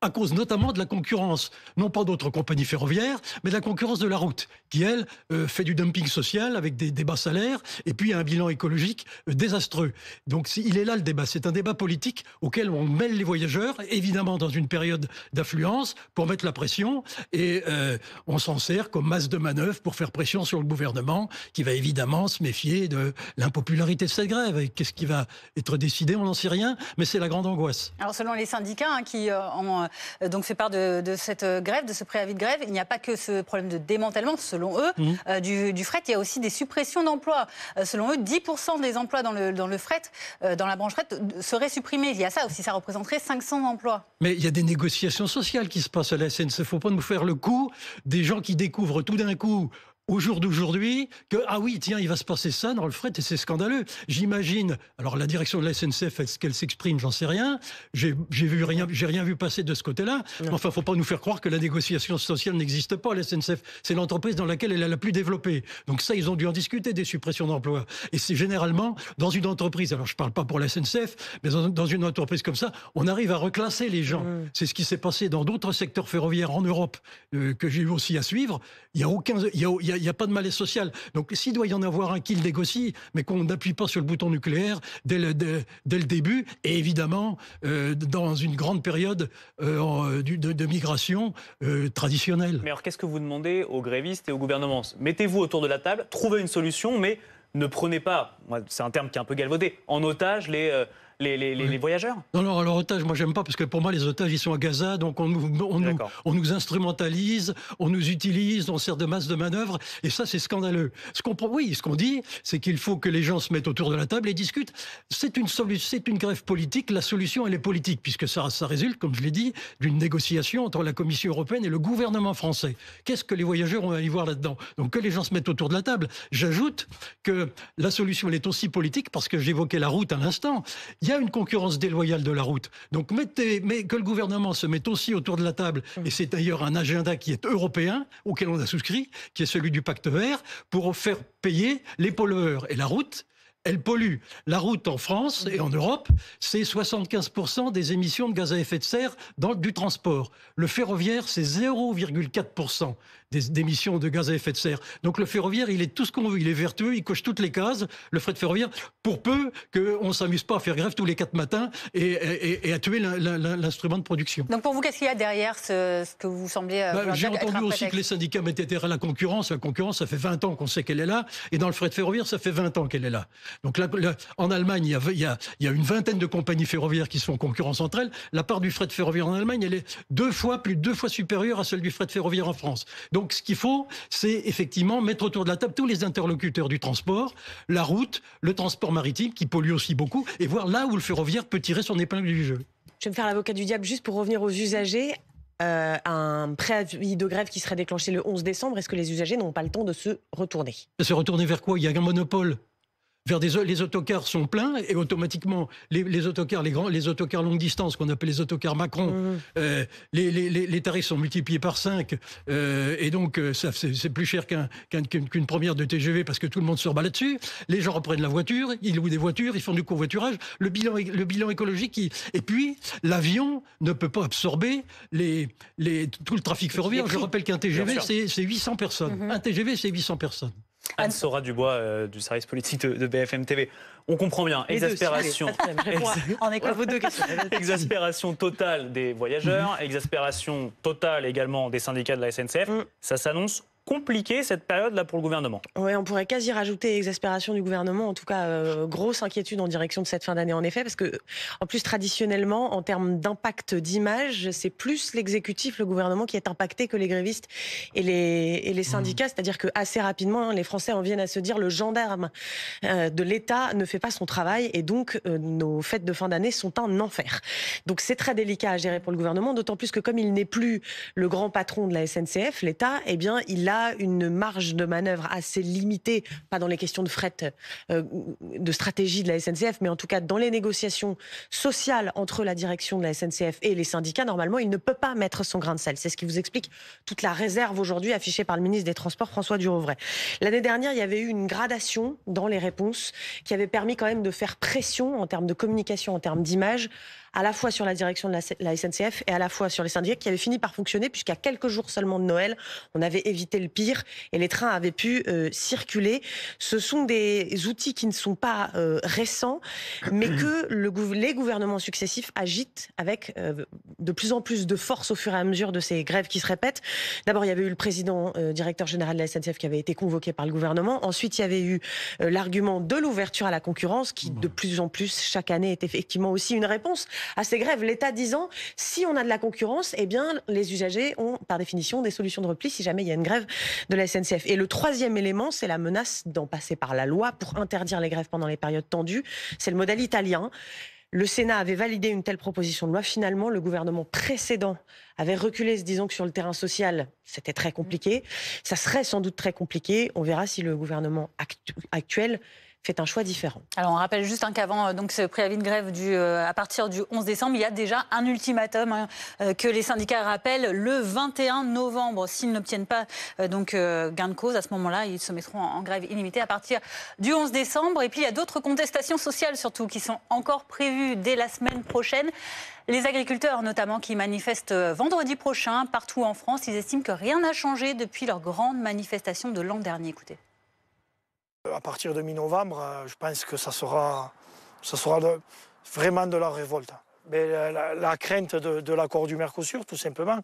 à cause notamment de la concurrence, non pas d'autres compagnies ferroviaires, mais de la concurrence de la route, qui, elle, fait du dumping social avec des bas salaires et puis un bilan écologique désastreux. Donc il est là le débat. C'est un débat politique auquel on mêle les voyageurs, évidemment dans une période d'affluence, pour mettre la pression, et on s'en sert comme masse de manœuvre pour faire pression sur le gouvernement, qui va évidemment se méfier de l'impopularité de cette grève. Et qu'est-ce qui va être décidé, on n'en sait rien, mais c'est la grande angoisse. Alors selon les syndicats qui ont donc fait part de cette grève, de ce préavis de grève, il n'y a pas que ce problème de démantèlement, selon eux, du fret, il y a aussi des suppressions d'emplois. Selon eux, 10% des emplois dans le fret, dans la branche fret, seraient supprimés. Il y a ça aussi, ça représenterait 500 emplois. Mais il y a des négociations sociales qui se passent à la SNCF. Il ne faut pas nous faire le coup des gens qui découvrent tout d'un coup, au jour d'aujourd'hui, que, ah oui, tiens, il va se passer ça dans le fret et c'est scandaleux. J'imagine, alors la direction de la SNCF, est-ce qu'elle s'exprime, j'en sais rien. J'ai rien vu passer de ce côté-là. Enfin, faut pas nous faire croire que la négociation sociale n'existe pas. La SNCF, c'est l'entreprise dans laquelle elle est la plus développée. Donc ça, ils ont dû en discuter des suppressions d'emplois. Et c'est généralement dans une entreprise, alors je parle pas pour la SNCF, mais dans une entreprise comme ça, on arrive à reclasser les gens. C'est ce qui s'est passé dans d'autres secteurs ferroviaires en Europe, que j'ai eu aussi à suivre. Il n'y a pas de malaise social. Donc, s'il doit y en avoir un qui le négocie, mais qu'on n'appuie pas sur le bouton nucléaire dès le début, et évidemment, dans une grande période de migration traditionnelle. Mais alors, qu'est-ce que vous demandez aux grévistes et au gouvernement ? Mettez-vous autour de la table, trouvez une solution, mais ne prenez pas, c'est un terme qui est un peu galvaudé, en otage les voyageurs. Non, alors otages, moi j'aime pas, parce que pour moi les otages ils sont à Gaza, donc on nous instrumentalise, on nous utilise, on sert de masse de manœuvre, et ça c'est scandaleux. Ce qu'on dit, c'est qu'il faut que les gens se mettent autour de la table et discutent. C'est une grève politique, la solution elle est politique, puisque ça résulte, comme je l'ai dit, d'une négociation entre la Commission européenne et le gouvernement français. Qu'est-ce que les voyageurs ont à y voir là-dedans ? Donc que les gens se mettent autour de la table. J'ajoute que la solution elle est aussi politique, parce que j'évoquais la route à l'instant. Il y a une concurrence déloyale de la route. Donc, mais que le gouvernement se mette aussi autour de la table, et c'est d'ailleurs un agenda qui est européen, auquel on a souscrit, qui est celui du pacte vert, pour faire payer les pollueurs. Et la route, elle pollue. La route en France et en Europe, c'est 75% des émissions de gaz à effet de serre du transport. Le ferroviaire, c'est 0,4% d'émissions de gaz à effet de serre. Donc le ferroviaire, il est tout ce qu'on veut. Il est vertueux, il coche toutes les cases, le fret ferroviaire, pour peu qu'on ne s'amuse pas à faire grève tous les 4 matins et à tuer l'instrument de production. Donc pour vous, qu'est-ce qu'il y a derrière ce que vous semblez... J'ai entendu aussi que les syndicats mettaient derrière la concurrence. La concurrence, ça fait 20 ans qu'on sait qu'elle est là. Et dans le fret ferroviaire, ça fait 20 ans qu'elle est là. Donc là, en Allemagne, il y a une vingtaine de compagnies ferroviaires qui se font concurrence entre elles. La part du fret ferroviaire en Allemagne, elle est plus de 2 fois supérieure à celle du fret ferroviaire en France. Donc ce qu'il faut, c'est effectivement mettre autour de la table tous les interlocuteurs du transport, la route, le transport maritime, qui pollue aussi beaucoup, et voir là où le ferroviaire peut tirer son épingle du jeu. Je vais me faire l'avocat du diable juste pour revenir aux usagers. Un préavis de grève qui serait déclenché le 11 décembre, est-ce que les usagers n'ont pas le temps de se retourner ? Se retourner vers quoi ? Il y a un monopole. Les autocars sont pleins et automatiquement les autocars longue distance qu'on appelle les autocars Macron, les tarifs sont multipliés par 5 et donc c'est plus cher qu'une première de TGV parce que tout le monde se rebat là-dessus. Les gens reprennent la voiture, ils louent des voitures, ils font du covoiturage. Le bilan écologique et puis l'avion ne peut pas absorber tout le trafic ferroviaire. Je rappelle qu'un TGV c'est 800 personnes. Un TGV c'est 800 personnes. Anne-Sora Dubois du service politique de BFM TV. On comprend bien. Exaspération. Exaspération totale des voyageurs, exaspération totale également des syndicats de la SNCF. Ça s'annonce compliquée cette période-là pour le gouvernement. Oui, on pourrait quasi rajouter exaspération du gouvernement, en tout cas grosse inquiétude en direction de cette fin d'année en effet, parce que en plus traditionnellement, en termes d'impact d'image, c'est plus l'exécutif, le gouvernement qui est impacté que les grévistes et les syndicats, c'est-à-dire que assez rapidement, les Français en viennent à se dire le gendarme de l'État ne fait pas son travail et donc nos fêtes de fin d'année sont un enfer. Donc c'est très délicat à gérer pour le gouvernement, d'autant plus que comme il n'est plus le grand patron de la SNCF, l'État, eh bien, il a une marge de manœuvre assez limitée, pas dans les questions de fret, de stratégie de la SNCF, mais en tout cas dans les négociations sociales entre la direction de la SNCF et les syndicats. Normalement, il ne peut pas mettre son grain de sel. C'est ce qui vous explique toute la réserve aujourd'hui affichée par le ministre des Transports, François Durovray. L'année dernière, il y avait eu une gradation dans les réponses qui avait permis quand même de faire pression en termes de communication, en termes d'image, à la fois sur la direction de la SNCF et à la fois sur les syndicats, qui avaient fini par fonctionner puisqu'à quelques jours seulement de Noël, on avait évité le pire et les trains avaient pu circuler. Ce sont des outils qui ne sont pas récents, mais que les gouvernements successifs agitent avec de plus en plus de force au fur et à mesure de ces grèves qui se répètent. D'abord, il y avait eu le président directeur général de la SNCF qui avait été convoqué par le gouvernement. Ensuite, il y avait eu l'argument de l'ouverture à la concurrence qui, de plus en plus, chaque année, est effectivement aussi une réponse à ces grèves. L'État disant, si on a de la concurrence, eh bien, les usagers ont, par définition, des solutions de repli si jamais il y a une grève de la SNCF. Et le troisième élément, c'est la menace d'en passer par la loi pour interdire les grèves pendant les périodes tendues. C'est le modèle italien. Le Sénat avait validé une telle proposition de loi. Finalement, le gouvernement précédent avait reculé, se disant que sur le terrain social, c'était très compliqué. Ça serait sans doute très compliqué. On verra si le gouvernement actuel fait un choix différent. Alors on rappelle juste qu'avant donc ce préavis de grève à partir du 11 décembre, il y a déjà un ultimatum que les syndicats rappellent le 21 novembre. S'ils n'obtiennent pas gain de cause, à ce moment-là, ils se mettront en grève illimitée à partir du 11 décembre. Et puis il y a d'autres contestations sociales surtout qui sont encore prévues dès la semaine prochaine. Les agriculteurs notamment qui manifestent vendredi prochain partout en France, ils estiment que rien n'a changé depuis leur grande manifestation de l'an dernier. Écoutez. À partir de mi-novembre, je pense que ça sera vraiment de la révolte. Mais la crainte de l'accord du Mercosur, tout simplement,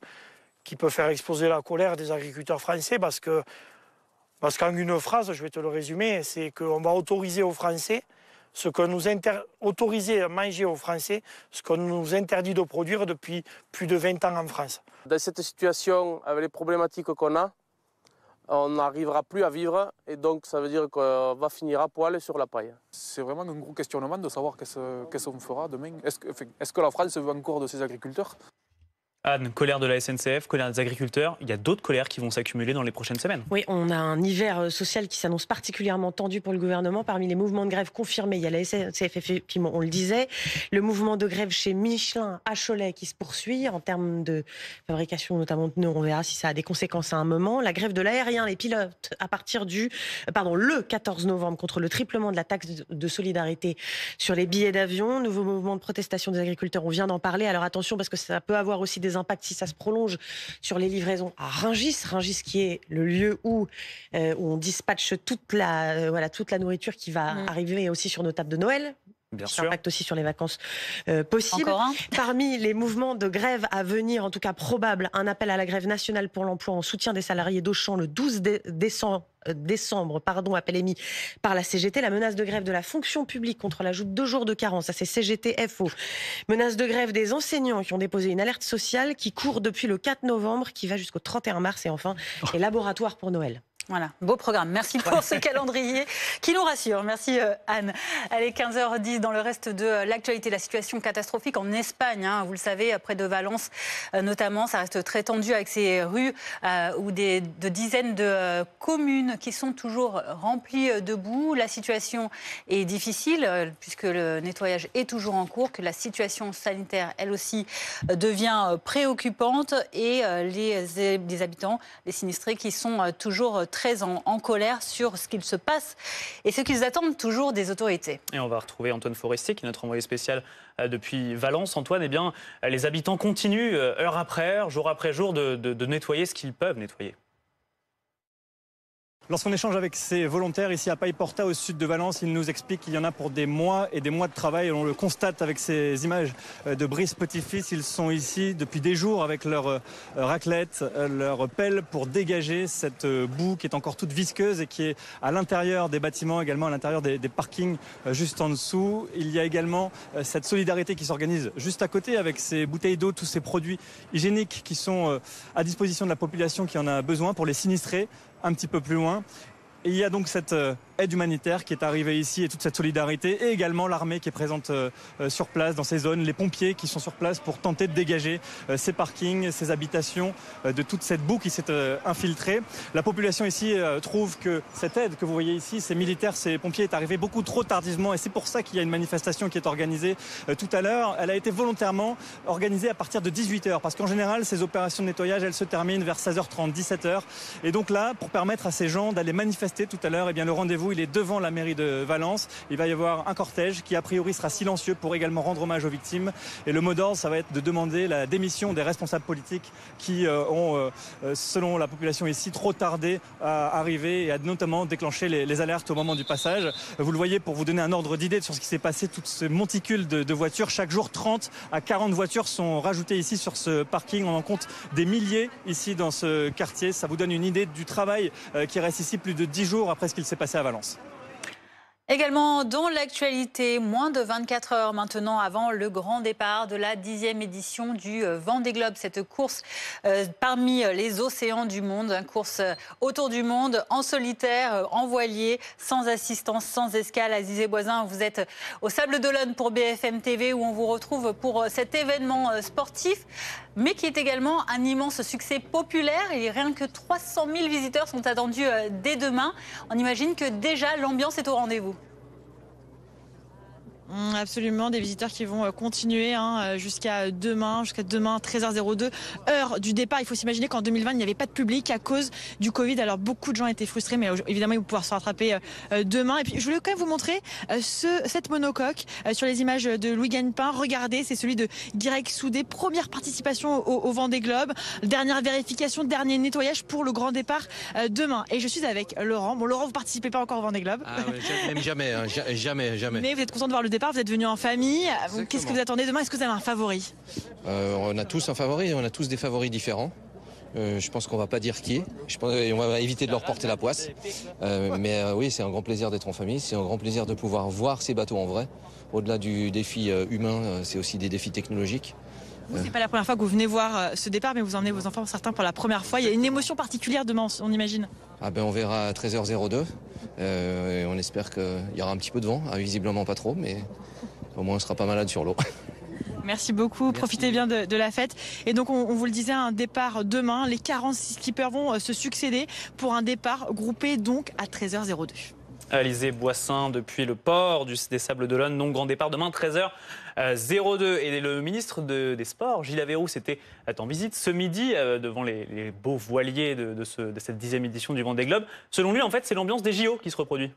qui peut faire exploser la colère des agriculteurs français, parce qu'en une phrase, je vais te le résumer, c'est qu'on va autoriser aux Français autoriser à manger aux Français ce qu'on nous interdit de produire depuis plus de 20 ans en France. Dans cette situation, avec les problématiques qu'on a, on n'arrivera plus à vivre et donc ça veut dire qu'on va finir à poil sur la paille. C'est vraiment un gros questionnement de savoir qu'est-ce qu'on fera demain. Est-ce que la France veut encore de ses agriculteurs ? Anne, colère de la SNCF, colère des agriculteurs. Il y a d'autres colères qui vont s'accumuler dans les prochaines semaines. Oui, on a un hiver social qui s'annonce particulièrement tendu pour le gouvernement. Parmi les mouvements de grève confirmés, il y a la SNCF, effectivement, on le disait. Le mouvement de grève chez Michelin à Cholet qui se poursuit en termes de fabrication, notamment de pneus. On verra si ça a des conséquences à un moment. La grève de l'aérien, les pilotes, à partir le 14 novembre, contre le triplement de la taxe de solidarité sur les billets d'avion. Nouveau mouvement de protestation des agriculteurs, on vient d'en parler. Alors attention, parce que ça peut avoir aussi des impacts si ça se prolonge sur les livraisons à Rungis qui est le lieu où on dispatche toute la nourriture qui va arriver aussi sur nos tables de Noël. Bien Ça sûr. impacte aussi sur les vacances possibles. Encore un. Parmi les mouvements de grève à venir, en tout cas probable, un appel à la grève nationale pour l'emploi en soutien des salariés d'Auchan le 12 décembre, appel émis par la CGT. La menace de grève de la fonction publique contre l'ajout de 2 jours de carence à ces CGT FO. Menace de grève des enseignants qui ont déposé une alerte sociale qui court depuis le 4 novembre, qui va jusqu'au 31 mars. Et enfin, les laboratoires pour Noël. Voilà, beau programme. Merci pour ce calendrier qui nous rassure. Merci Anne. Allez, 15h10 dans le reste de l'actualité. La situation catastrophique en Espagne, vous le savez, près de Valence notamment. Ça reste très tendu avec ces rues où de dizaines de communes qui sont toujours remplies de boue. La situation est difficile puisque le nettoyage est toujours en cours, que la situation sanitaire, elle aussi, devient préoccupante et les habitants, les sinistrés qui sont toujours très en colère sur ce qu'il se passe et ce qu'ils attendent toujours des autorités. Et on va retrouver Antoine Forestier, qui est notre envoyé spécial depuis Valence. Antoine, les habitants continuent heure après heure, jour après jour, de nettoyer ce qu'ils peuvent nettoyer. Lorsqu'on échange avec ces volontaires ici à Paiporta, au sud de Valence, ils nous expliquent qu'il y en a pour des mois et des mois de travail. Et on le constate avec ces images de Brice Petit-Fils. Ils sont ici depuis des jours avec leur raclette, leur pelle pour dégager cette boue qui est encore toute visqueuse et qui est à l'intérieur des bâtiments, également à l'intérieur des parkings juste en dessous. Il y a également cette solidarité qui s'organise juste à côté avec ces bouteilles d'eau, tous ces produits hygiéniques qui sont à disposition de la population qui en a besoin pour les sinistrés. Un petit peu plus loin. Et il y a donc cette aide humanitaire qui est arrivée ici et toute cette solidarité et également l'armée qui est présente sur place dans ces zones, les pompiers qui sont sur place pour tenter de dégager ces parkings, ces habitations de toute cette boue qui s'est infiltrée. La population ici trouve que cette aide que vous voyez ici, ces militaires, ces pompiers est arrivée beaucoup trop tardivement et c'est pour ça qu'il y a une manifestation qui est organisée tout à l'heure. Elle a été volontairement organisée à partir de 18h parce qu'en général ces opérations de nettoyage elles se terminent vers 16h30, 17h et donc là pour permettre à ces gens d'aller manifester tout à l'heure, eh bien le rendez-vous il est devant la mairie de Valence. Il va y avoir un cortège qui a priori sera silencieux pour également rendre hommage aux victimes. Et le mot d'ordre, ça va être de demander la démission des responsables politiques qui ont, selon la population ici, trop tardé à arriver et à notamment déclencher les alertes au moment du passage. Vous le voyez, pour vous donner un ordre d'idée sur ce qui s'est passé, tout ce monticule de voitures, chaque jour 30 à 40 voitures sont rajoutées ici sur ce parking. On en compte des milliers ici dans ce quartier. Ça vous donne une idée du travail qui reste ici plus de 10 jours après ce qu'il s'est passé à Valence. Également dans l'actualité, moins de 24 heures maintenant avant le grand départ de la 10e édition du Vendée Globe. Cette course parmi les océans du monde, une course autour du monde, en solitaire, en voilier, sans assistance, sans escale. Azizé Boisin, vous êtes au Sable d'Olonne pour BFM TV où on vous retrouve pour cet événement sportif, mais qui est également un immense succès populaire. Et rien que 300 000 visiteurs sont attendus dès demain. On imagine que déjà l'ambiance est au rendez-vous. Absolument, des visiteurs qui vont continuer jusqu'à demain 13h02, heure du départ. Il faut s'imaginer qu'en 2020, il n'y avait pas de public à cause du Covid. Alors beaucoup de gens étaient frustrés, mais évidemment, ils vont pouvoir se rattraper demain. Et puis, je voulais quand même vous montrer cette monocoque sur les images de Louis Gagnepin. Regardez, c'est celui de Guirec Soudé. Première participation au Vendée Globe. Dernière vérification, dernier nettoyage pour le grand départ demain. Et je suis avec Laurent. Bon, Laurent, vous participez pas encore au Vendée Globe. Ah ouais, même jamais. Mais vous êtes content de voir le départ, vous êtes venu en famille. Qu'est-ce que vous attendez demain? Est-ce que vous avez un favori? On a tous un favori, on a tous des favoris différents. Je pense qu'on va pas dire qui est. On va éviter de leur porter la poisse. Mais oui, c'est un grand plaisir d'être en famille. C'est un grand plaisir de pouvoir voir ces bateaux en vrai. Au-delà du défi humain, c'est aussi des défis technologiques. C'est pas la première fois que vous venez voir ce départ, mais vous emmenez vos enfants, certains, pour la première fois. Il y a une émotion particulière demain, on imagine. On verra à 13h02. Et on espère qu'il y aura un petit peu de vent. Visiblement pas trop, mais au moins on sera pas malade sur l'eau. Merci beaucoup, profitez bien de la fête. Et donc on vous le disait, un départ demain. Les 46 skippers vont se succéder pour un départ groupé donc à 13h02. Alizé Boissin depuis le port des Sables d'Olonne, donc grand départ demain 13h02. Et le ministre des Sports, Gilles Averroux, était en visite ce midi devant les beaux voiliers de cette 10e édition du Vendée Globe. Selon lui, en fait, c'est l'ambiance des JO qui se reproduit.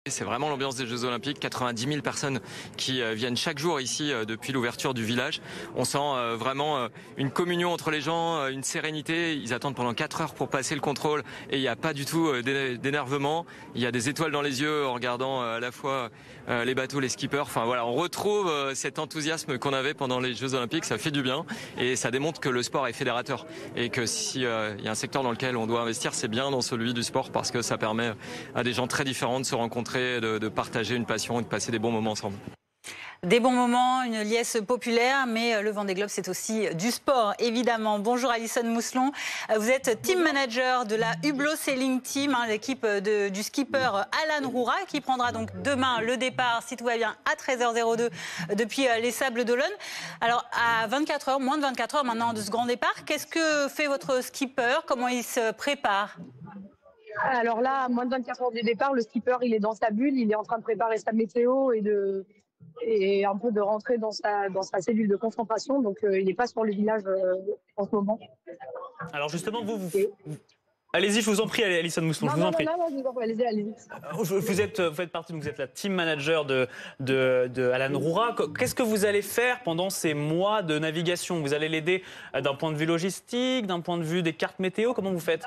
C'est vraiment l'ambiance des Jeux Olympiques, 90 000 personnes qui viennent chaque jour ici depuis l'ouverture du village. On sent vraiment une communion entre les gens, une sérénité. Ils attendent pendant 4 heures pour passer le contrôle et il n'y a pas du tout d'énervement. Il y a des étoiles dans les yeux en regardant à la fois les bateaux, les skippers. Enfin voilà, on retrouve cet enthousiasme qu'on avait pendant les Jeux Olympiques. Ça fait du bien et ça démontre que le sport est fédérateur et que s'il y a un secteur dans lequel on doit investir, c'est bien dans celui du sport parce que ça permet à des gens très différents de se rencontrer, de partager une passion et de passer des bons moments ensemble. Des bons moments, une liesse populaire, mais le Vendée Globe, c'est aussi du sport, évidemment. Bonjour Alison Mousselon, vous êtes team manager de la Hublot Sailing Team, l'équipe du skipper Alan Roura, qui prendra donc demain le départ, si tout va bien, à 13h02 depuis les Sables d'Olonne. Alors, à 24 heures, moins de 24 heures maintenant de ce grand départ, qu'est-ce que fait votre skipper? Comment il se prépare? Alors là, à moins de 24 heures du départ, le skipper, il est dans sa bulle, il est en train de préparer sa météo et un peu de rentrer dans sa cellule de concentration. Donc, il n'est pas sur le village en ce moment. Alors justement, vous allez-y, je vous en prie, Alison Mousselon, je vous en prie. Non, allez-y. Vous faites partie, vous êtes la team manager de Alan Roura. Qu'est-ce que vous allez faire pendant ces mois de navigation? Vous allez l'aider d'un point de vue logistique, d'un point de vue des cartes météo? Comment vous faites?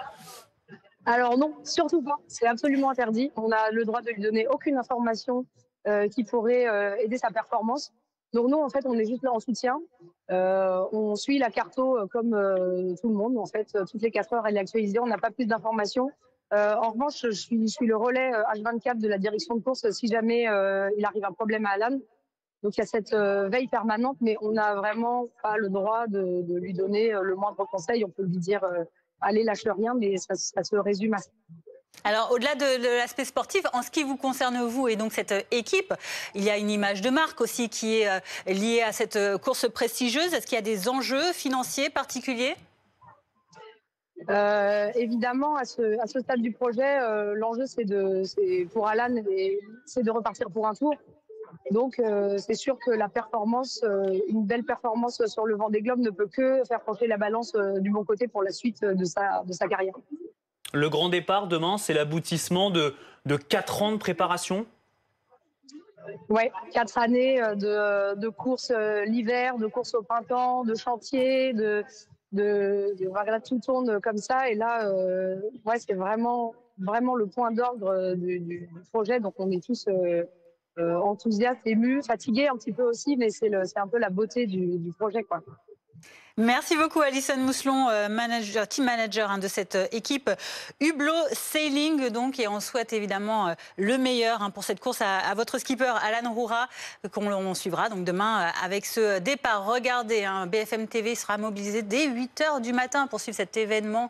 Alors non, surtout pas. C'est absolument interdit. On a le droit de lui donner aucune information qui pourrait aider sa performance. Donc nous, en fait, on est juste là en soutien. On suit la carto comme tout le monde. En fait, toutes les 4 heures, elle est actualisée. On n'a pas plus d'informations. En revanche, je suis le relais H24 de la direction de course si jamais il arrive un problème à Alan. Donc il y a cette veille permanente, mais on n'a vraiment pas le droit de lui donner le moindre conseil. On peut lui dire allez, lâche rien, mais ça se résume à ça. Alors, au-delà de l'aspect sportif, en ce qui vous concerne, vous et donc cette équipe, il y a une image de marque aussi qui est liée à cette course prestigieuse. Est-ce qu'il y a des enjeux financiers particuliers ? Évidemment, à ce stade du projet, l'enjeu, c'est pour Alan, c'est de repartir pour un tour. Donc, c'est sûr que la performance, une belle performance sur le Vendée Globe ne peut que faire pencher la balance du bon côté pour la suite de sa carrière. Le grand départ demain, c'est l'aboutissement de 4 ans de préparation. Oui, 4 années de courses l'hiver, de courses au printemps, de chantier, voilà, tout tourne comme ça. Et là, c'est vraiment le point d'ordre du projet. Donc on est tous enthousiastes, émus, fatigués un petit peu aussi, mais c'est un peu la beauté du projet, quoi. Merci beaucoup Alison Mousselon, team manager de cette équipe Hublot Sailing. Donc, et on souhaite évidemment le meilleur pour cette course à votre skipper Alan Roura, qu'on suivra donc demain avec ce départ. Regardez, BFM TV sera mobilisé dès 8h du matin pour suivre cet événement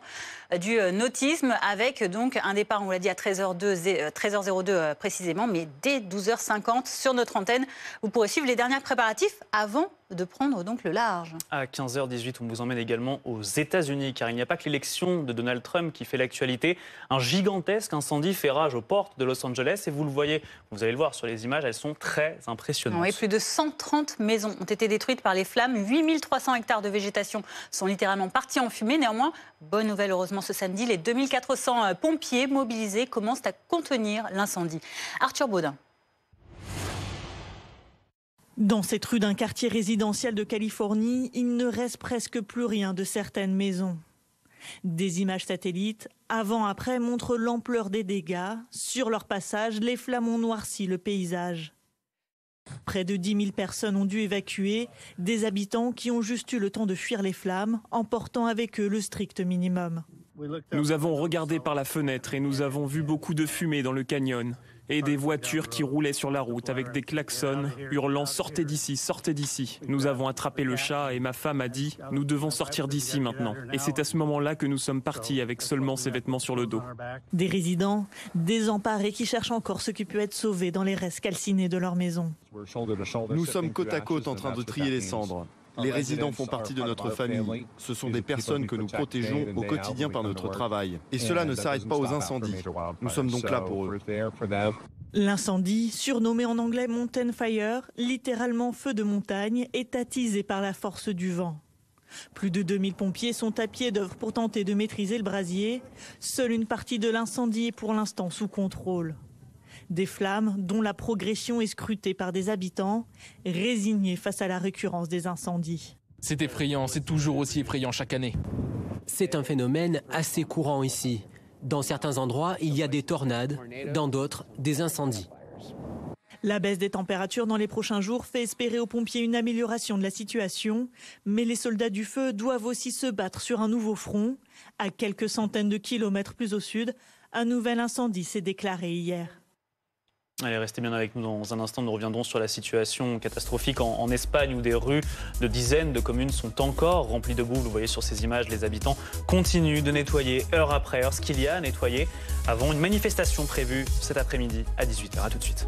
du nautisme, avec donc un départ, on l'a dit, à 13h02 précisément, mais dès 12h50 sur notre antenne. Vous pourrez suivre les derniers préparatifs avant de prendre donc le large. À 15h18, on vous emmène également aux États-Unis, car il n'y a pas que l'élection de Donald Trump qui fait l'actualité. Un gigantesque incendie fait rage aux portes de Los Angeles, et vous le voyez, vous allez le voir sur les images, elles sont très impressionnantes. Oui, plus de 130 maisons ont été détruites par les flammes, 8300 hectares de végétation sont littéralement partis en fumée. Néanmoins, bonne nouvelle heureusement ce samedi, les 2400 pompiers mobilisés commencent à contenir l'incendie. Arthur Baudin. Dans cette rue d'un quartier résidentiel de Californie, il ne reste presque plus rien de certaines maisons. Des images satellites, avant-après, montrent l'ampleur des dégâts. Sur leur passage, les flammes ont noirci le paysage. Près de 10 000 personnes ont dû évacuer, des habitants qui ont juste eu le temps de fuir les flammes, emportant avec eux le strict minimum. Nous avons regardé par la fenêtre et nous avons vu beaucoup de fumée dans le canyon et des voitures qui roulaient sur la route avec des klaxons hurlant « Sortez d'ici, sortez d'ici ». Nous avons attrapé le chat et ma femme a dit « Nous devons sortir d'ici maintenant ». Et c'est à ce moment-là que nous sommes partis avec seulement ces vêtements sur le dos. Des résidents désemparés qui cherchent encore ce qui peut être sauvé dans les restes calcinés de leur maison. Nous sommes côte à côte en train de trier les cendres. Les résidents font partie de notre famille. Ce sont des personnes que nous protégeons au quotidien par notre travail. Et cela ne s'arrête pas aux incendies. Nous sommes donc là pour eux. L'incendie, surnommé en anglais Mountain Fire, littéralement feu de montagne, est attisé par la force du vent. Plus de 2000 pompiers sont à pied d'œuvre pour tenter de maîtriser le brasier. Seule une partie de l'incendie est pour l'instant sous contrôle. Des flammes dont la progression est scrutée par des habitants, résignés face à la récurrence des incendies. C'est effrayant, c'est toujours aussi effrayant chaque année. C'est un phénomène assez courant ici. Dans certains endroits, il y a des tornades, dans d'autres, des incendies. La baisse des températures dans les prochains jours fait espérer aux pompiers une amélioration de la situation, mais les soldats du feu doivent aussi se battre sur un nouveau front. À quelques centaines de kilomètres plus au sud, un nouvel incendie s'est déclaré hier. Allez, restez bien avec nous dans un instant. Nous reviendrons sur la situation catastrophique en Espagne, où des rues de dizaines de communes sont encore remplies de boue. Vous voyez sur ces images, les habitants continuent de nettoyer heure après heure ce qu'il y a à nettoyer avant une manifestation prévue cet après-midi à 18h. A tout de suite.